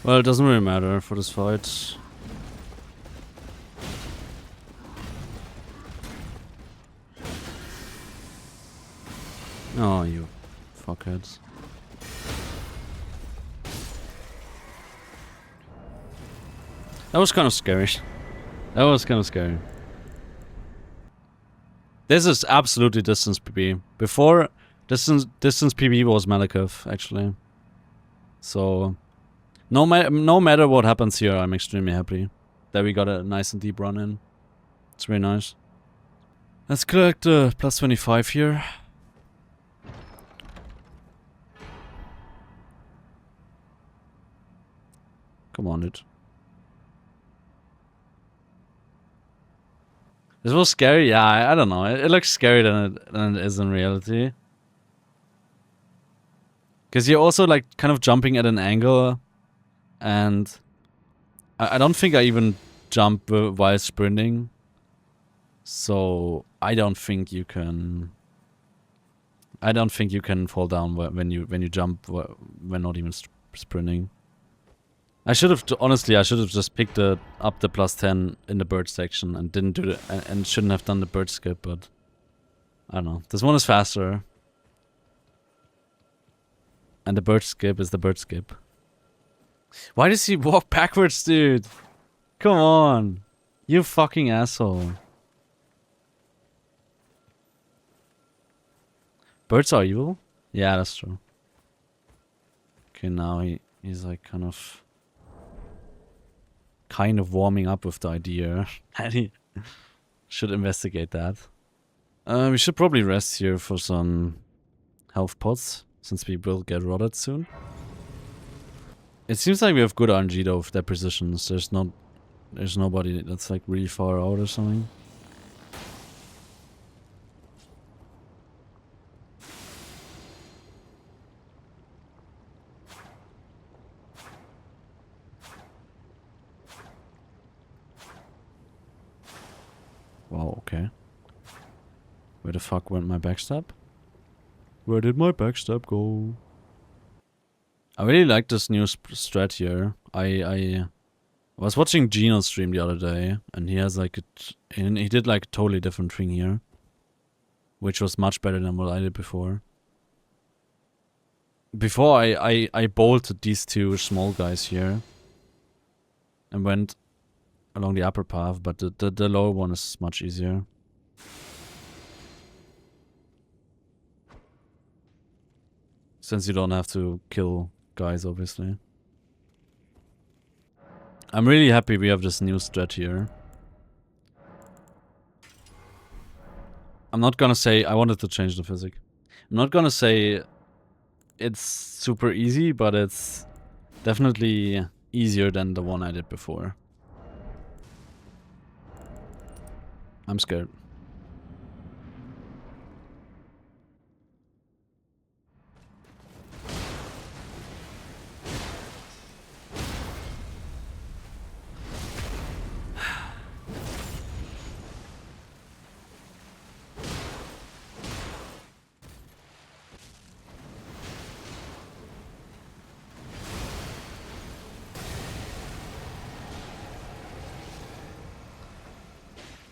Well, it doesn't really matter for this fight. Oh, you fuckheads. That was kind of scary. That was kind of scary. This is absolutely distance PB. Before, distance PB was Maliketh, actually. So... No matter what happens here, I'm extremely happy that we got a nice and deep run in. It's very nice. Let's collect plus 25 here. Come on, dude. This was scary? Yeah, I don't know. It looks scarier than it is in reality. Because you're also like kind of jumping at an angle. And I don't think I even jump while sprinting. So I don't think you can fall down when you jump when not even sprinting. I should have, honestly, I should have just picked up the +10 in the bird section and didn't do and shouldn't have done the bird skip, but I don't know. This one is faster. And the bird skip is the bird skip. Why does he walk backwards, dude? Come on. You fucking asshole. Birds are evil? Yeah, that's true. Okay, now he's like kind of warming up with the idea. And he should investigate that. We should probably rest here for some health pots, since we will get rotted soon. It seems like we have good RNG though with their positions. There's nobody that's like really far out or something. Wow, okay. Where the fuck went my backstab? Where did my backstab go? I really like this new strat here. I was watching Gino stream the other day, and he has like he did like a totally different thing here, which was much better than what I did before. Before I bolted these two small guys here, and went along the upper path, but the lower one is much easier. Since you don't have to kill guys, obviously. I'm really happy we have this new strat here. I'm not gonna say... I wanted to change the physics. I'm not gonna say it's super easy, but it's definitely easier than the one I did before. I'm scared.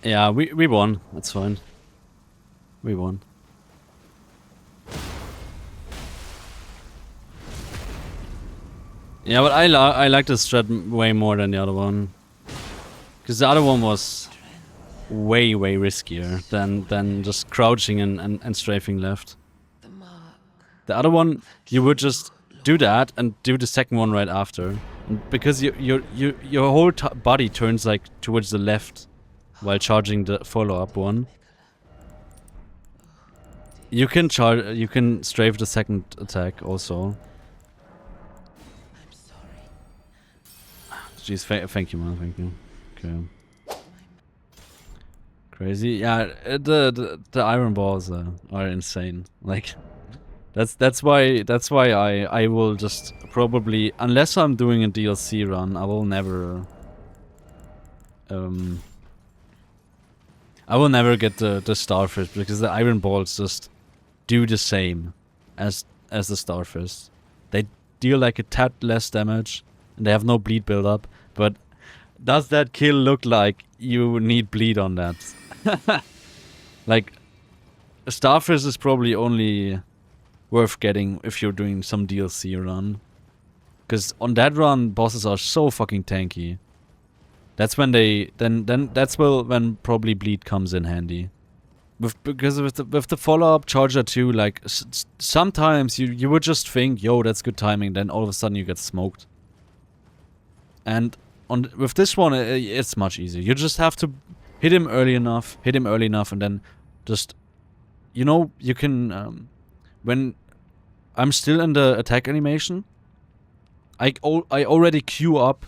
Yeah, we won. That's fine. We won. Yeah, but I like this strat way more than the other one. Because the other one was way riskier than just crouching and strafing left. The other one, you would just do that and do the second one right after. And because your whole body turns like towards the left while charging the follow-up one. You can strafe the second attack also. Jeez, thank you, man, thank you. Okay. Crazy, yeah. The iron balls are insane. Like, that's why I will just probably, unless I'm doing a DLC run, I will never get the starfish, because the iron balls just do the same as the starfish. They deal like a tad less damage, and they have no bleed build up. But does that kill look like you need bleed on that? Like, a starfish is probably only worth getting if you're doing some DLC run, because on that run bosses are so fucking tanky. That's when they that's when probably bleed comes in handy. Because with the follow-up charger too, like sometimes you would just think, yo, that's good timing, then all of a sudden you get smoked. And with this one it's much easier. You just have to hit him early enough, and then just, you know, you can when I'm still in the attack animation, I already queue up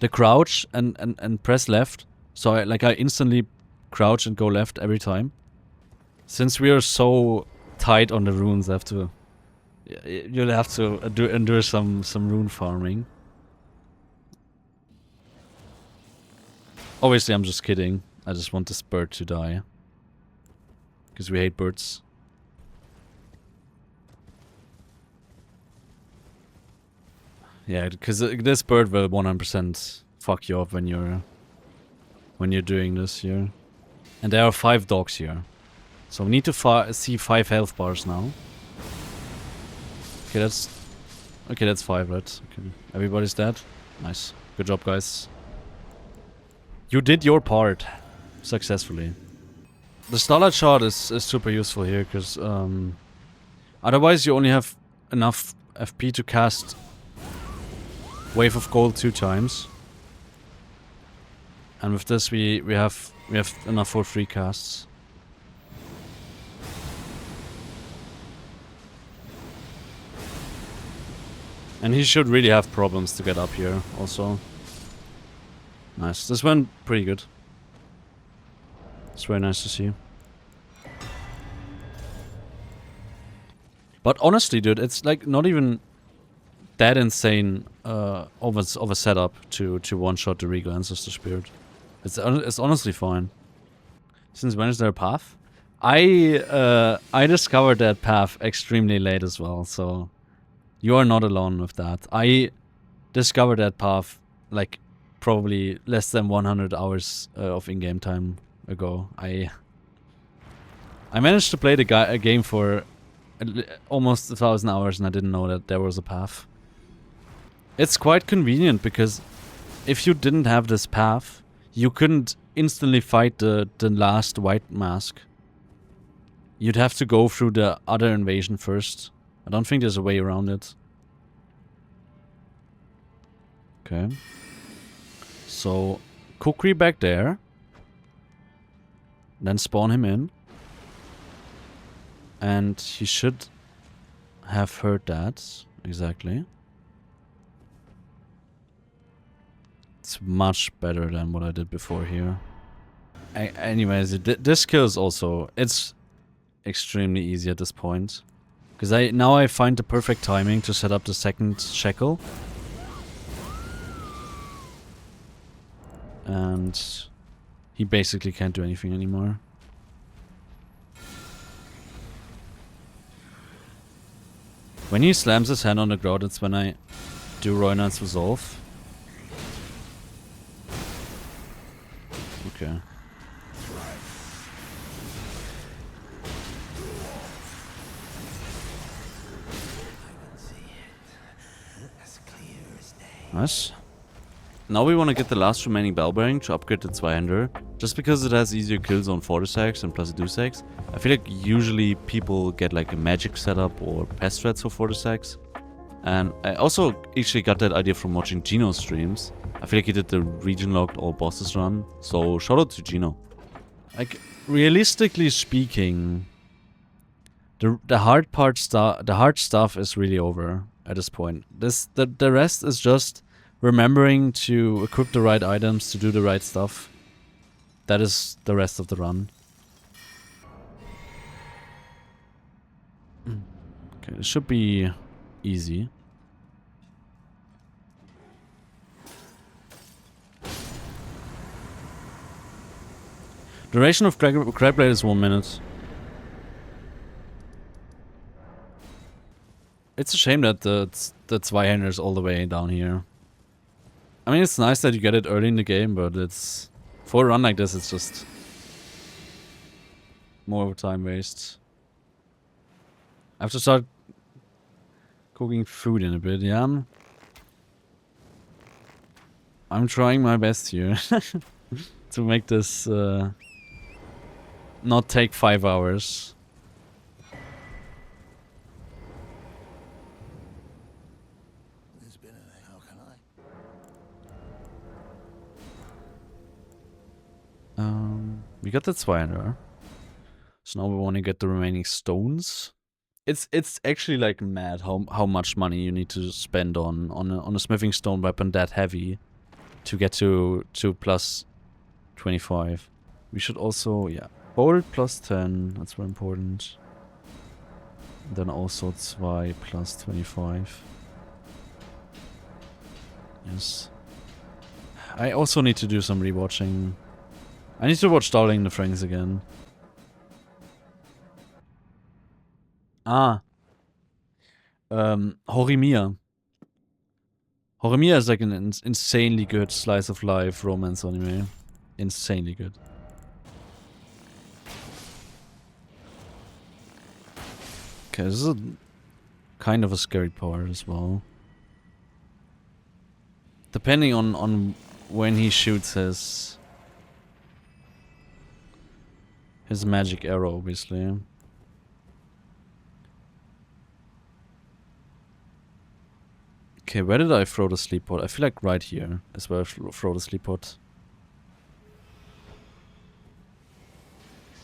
the crouch and press left, so I instantly crouch and go left every time. Since we are so tight on the runes, you'll have to endure some rune farming. Obviously, I'm just kidding. I just want this bird to die, because we hate birds. Yeah, because this bird will 100% fuck you up when you're doing this here. And there are 5 dogs here. So we need to see 5 health bars now. Okay, that's 5, right? Okay. Everybody's dead. Nice. Good job, guys. You did your part successfully. The Starlight Shard is super useful here, because otherwise you only have enough FP to cast Wave of Gold 2 times. And with this we have enough for 3 casts. And he should really have problems to get up here also. Nice. This went pretty good. It's very nice to see. But honestly, dude, it's like not even that insane of a setup to one-shot the Regal Ancestor Spirit. It's honestly fine. Since when is there a path? I discovered that path extremely late as well, so you are not alone with that. I discovered that path like probably less than 100 hours of in-game time ago. I managed to play a game for almost 1,000 hours and I didn't know that there was a path. It's quite convenient because if you didn't have this path, you couldn't instantly fight the last white mask. You'd have to go through the other invasion first. I don't think there's a way around it. Okay. So, Kukri back there. Then spawn him in. And he should have heard that. Exactly. It's much better than what I did before here. Anyways, this kill is also... It's extremely easy at this point. Because now I find the perfect timing to set up the second shackle. And he basically can't do anything anymore. When he slams his hand on the ground, it's when I do Roynard's Resolve. Okay. Nice. Now we want to get the last remaining bell bearing to upgrade the Zweihander. Just because it has easier kills on Forti IS and Placi DOES. I feel like usually people get like a magic setup or pest threats for Forti IS. And I also actually got that idea from watching Gino's streams. I feel like he did the region locked all bosses run. So shout out to Gino. Like realistically speaking, the hard stuff is really over at this point. The rest is just remembering to equip the right items to do the right stuff. That is the rest of the run. Okay, it should be easy. Duration of Crab Blade is 1 minute. It's a shame that the Zweihander is all the way down here. I mean, it's nice that you get it early in the game, but it's... For a run like this, it's just... more of a time waste. I have to start... cooking food in a bit, yeah? I'm trying my best here. to make this... not take 5 hours. We got that Zweihander. So now we want to get the remaining stones. It's actually like mad how much money you need to spend on a smithing stone weapon that heavy to get to plus 25. We should also, yeah, bolt plus 10. That's very important. Then also 2 plus 25. Yes. I also need to do some rewatching. I need to watch Darling in the Franxx again. Horimia. Horimiya is like an insanely good slice of life romance anime. Insanely good. Okay, this is a kind of a scary part as well. Depending on when he shoots his magic arrow, obviously. Okay, where did I throw the sleep pod? I feel like right here is where I throw the sleep pod.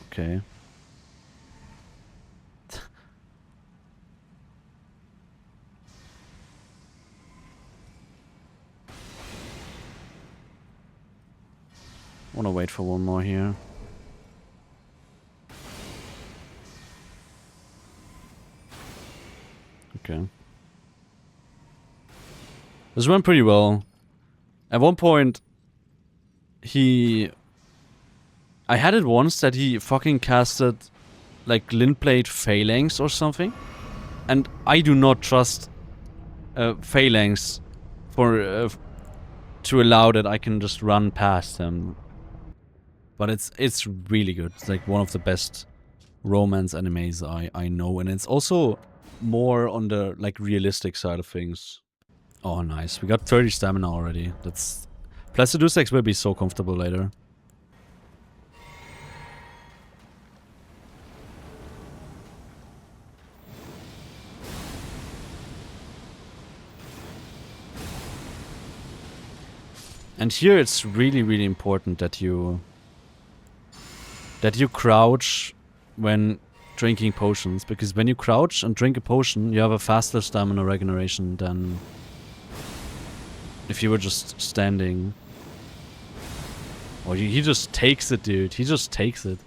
Okay. Wanna wait for one more here. Okay. This went pretty well. At one point, I had it once that he fucking casted like Glintblade Phalanx or something. And I do not trust Phalanx for to allow that I can just run past him. But it's really good. It's like one of the best romance animes I know, and it's also more on the like realistic side of things. Oh, nice. We got 30 stamina already. That's... Placi DOES will be so comfortable later. And here it's really, really important that you crouch when drinking potions, because when you crouch and drink a potion, you have a faster stamina regeneration than if you were just standing. Oh, he just takes it, dude. He just takes it.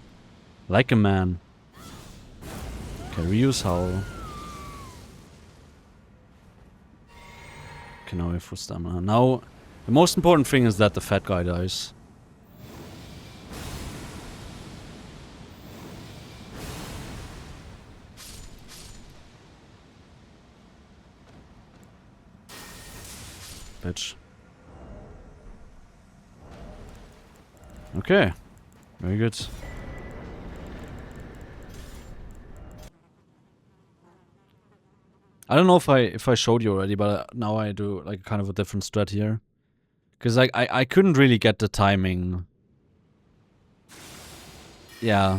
Like a man. Okay, reuse Howl. Okay, now we have full stamina. Now, the most important thing is that the fat guy dies. Bitch. Okay. Very good. I don't know if I showed you already, but now I do like kind of a different strat here. Cause like I couldn't really get the timing. Yeah.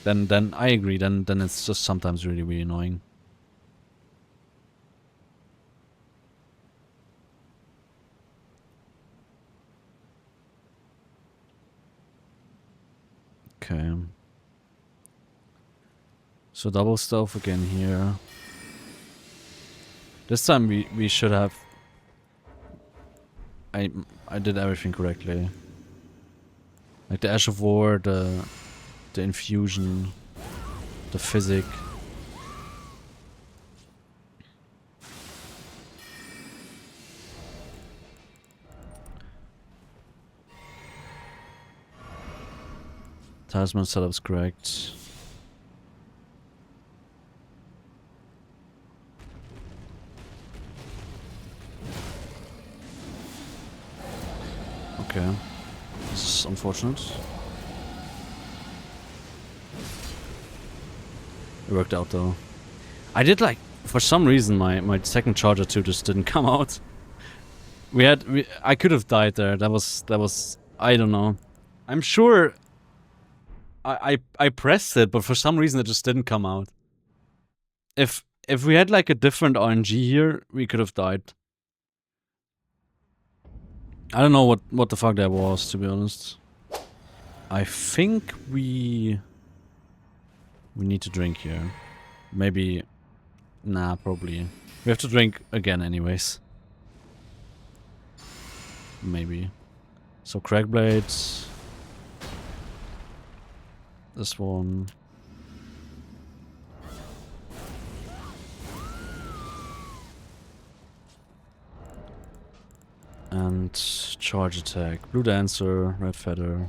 Then I agree, then it's just sometimes really, really annoying. Okay. So double stealth again here. This time we should have... I did everything correctly. Like the Ash of War, the infusion, the physic. Talisman setup's correct. Okay. This is unfortunate. It worked out though. I did like, for some reason my second charger too just didn't come out. I could have died there. That was I don't know. I'm sure I pressed it, but for some reason it just didn't come out. If we had like a different RNG here, we could have died. I don't know what the fuck that was, to be honest. I think we need to drink here. Maybe... Nah, probably. We have to drink again anyways. Maybe. So Crackblades. This one. And charge attack. Blue Dancer, Red Feather.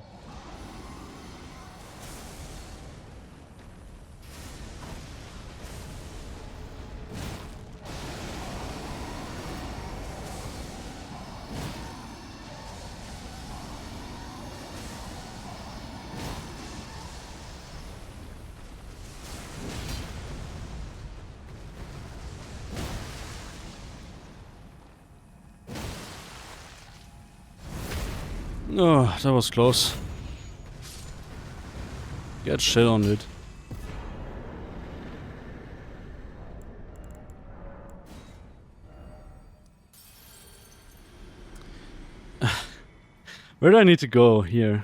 Oh, that was close. Get shit on it. Where do I need to go here?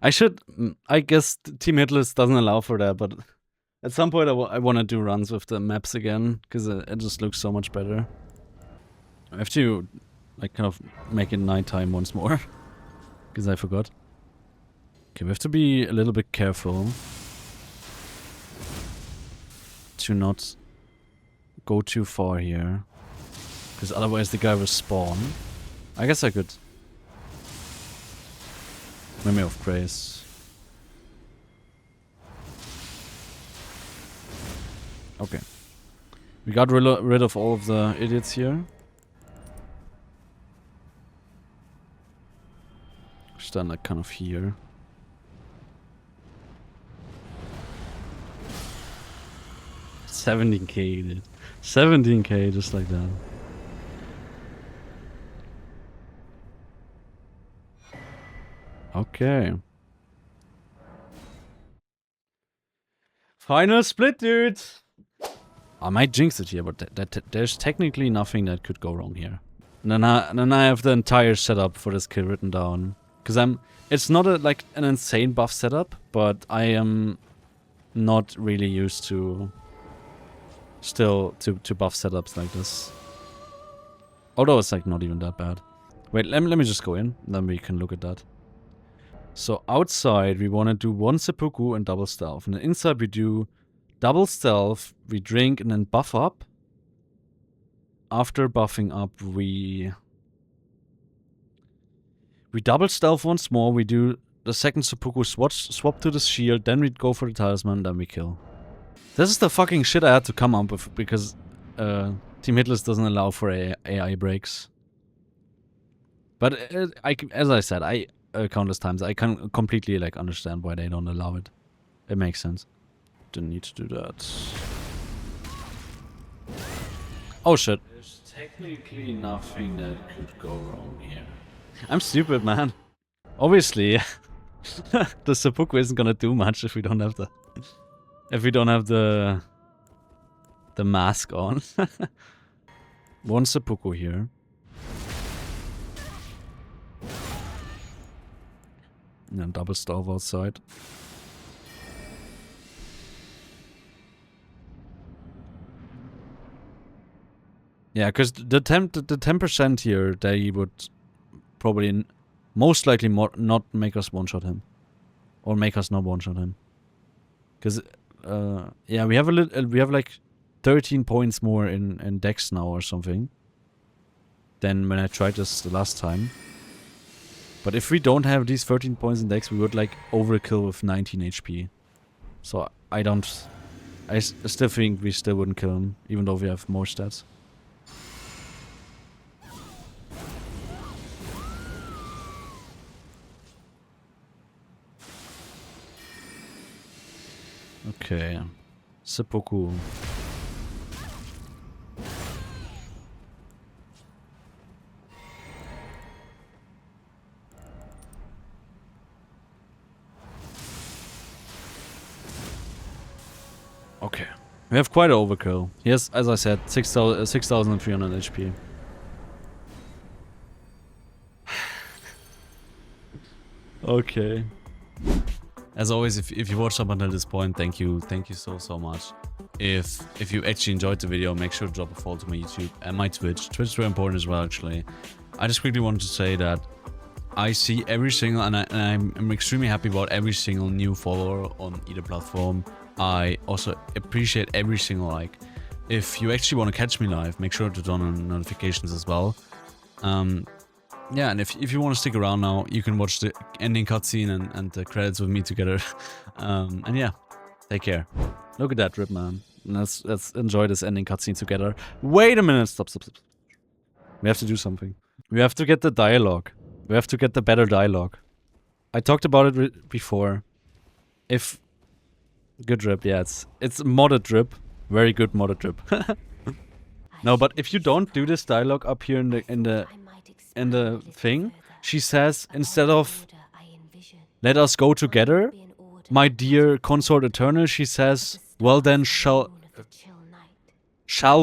I should... I guess Team Hitless doesn't allow for that, but... At some point I want to do runs with the maps again, because it just looks so much better. I have to, like, kind of make it nighttime once more. Because I forgot. Okay, we have to be a little bit careful. To not go too far here. Because otherwise the guy will spawn. I guess I could... Memory of Grace. Okay. We got rid of all of the idiots here. Stand like kind of here. 17k, dude. 17k just like that. Okay. Final split, dude! I might jinx it here, but there's technically nothing that could go wrong here. And then I have the entire setup for this kill written down. Because it's not like an insane buff setup, but I am not really used to to buff setups like this. Although it's like not even that bad. Wait, let me just go in, then we can look at that. So outside we want to do 1 seppuku and double stealth. And then inside we do double stealth, we drink and then buff up. After buffing up we double stealth once more, we do the second seppuku swap to the shield, then we go for the talisman, then we kill. This is the fucking shit I had to come up with because Team Hitless doesn't allow for AI breaks. But as I said, countless times, I can completely like understand why they don't allow it. It makes sense. Didn't need to do that. Oh shit. There's technically nothing that could go wrong here. I'm stupid, man. Obviously, the seppuku isn't gonna do much if we don't have the mask on. 1 seppuku here. And then double stealth outside. Yeah, because the 10% here, they would probably most likely not make us one-shot him. Or make us not one-shot him. Because, yeah, we have like 13 points more in dex now or something. Than when I tried this the last time. But if we don't have these 13 points in dex, we would like overkill with 19 HP. So I still think we still wouldn't kill him, even though we have more stats. Okay. Seppuku. Okay. We have quite an overkill. He has, as I said, 6,300 HP. Okay. As always, if you watched up until this point, thank you so much. If you actually enjoyed the video, make sure to drop a follow to my YouTube and my Twitch. Twitch is very important as well, actually. I just quickly wanted to say that I see every single, and I'm extremely happy about every single new follower on either platform. I also appreciate every single like. If you actually want to catch me live, make sure to turn on notifications as well. Yeah, and if you want to stick around now, you can watch the ending cutscene and the credits with me together. And yeah, take care. Look at that rip, man. Let's enjoy this ending cutscene together. Wait a minute, stop. We have to do something. We have to get the dialogue. We have to get the better dialogue. I talked about it before. If good rip, yeah, it's modded drip, very good modded drip. No, but if you don't do this dialogue up here in the thing, she says, instead of let us go together, my dear consort eternal, she says, well then shall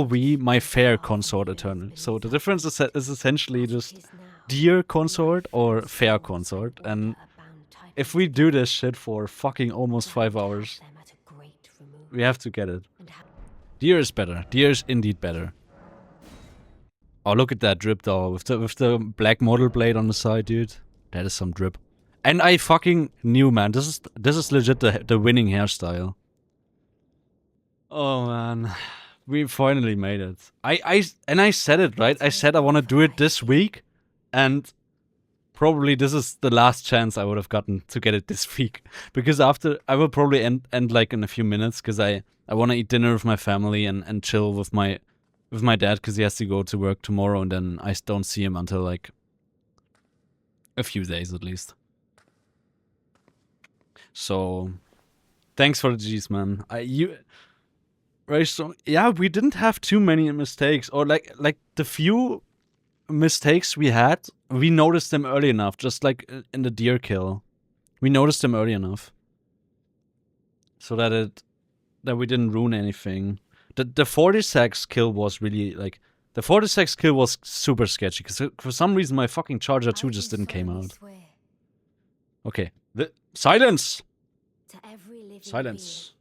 we, my fair consort eternal. So the difference is essentially just dear consort or fair consort. And if we do this shit for fucking almost 5 hours, we have to get it. Deer is better. Deer is indeed better. Oh, look at that drip though, with the black model blade on the side, dude. That is some drip. And I fucking knew, man. This is legit the winning hairstyle. Oh man, we finally made it. I said it, right? I said I want to do it this week, and probably this is the last chance I would have gotten to get it this week. Because after I will probably end like in a few minutes, because I want to eat dinner with my family and chill with my dad, because he has to go to work tomorrow, and then I don't see him until like a few days at least. So, thanks for the G's, man. Very strong. Yeah, we didn't have too many mistakes, or like the few mistakes we had, we noticed them early enough. Just like in the deer kill, we noticed them early enough, so that we didn't ruin anything. The Forti IS kill was really like the Forti IS kill was super sketchy because for some reason my fucking Charger 2 just didn't came out. Okay. Silence! To every living Silence.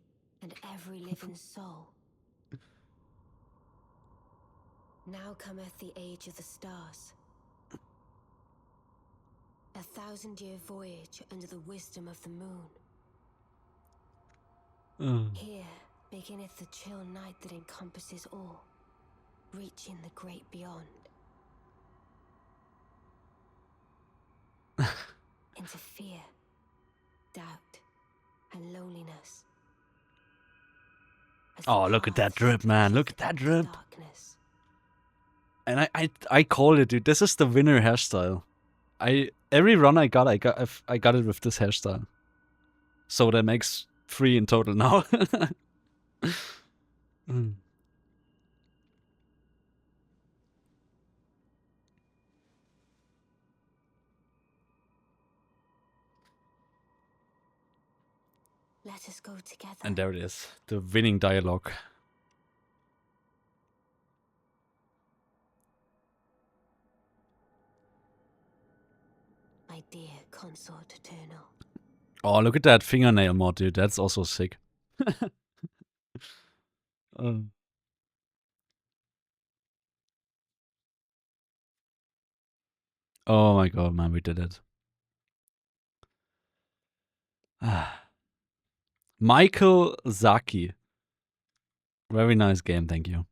being and every living soul. Now cometh the age of the stars. 1,000-year voyage under the wisdom of the moon. Here beginneth the chill night that encompasses all, reaching the great beyond. Into fear, doubt, and loneliness. Oh, look at that drip, man. Look at that drip. And I called it, dude. This is the winner hairstyle. Every run I got it with this hairstyle. So that makes 3 in total now. Let us go together. And there it is, the winning dialogue. My dear consort eternal. Oh, look at that fingernail mod, dude. That's also sick. Oh my god, man, we did it. Michael Zaki. Very nice game, thank you.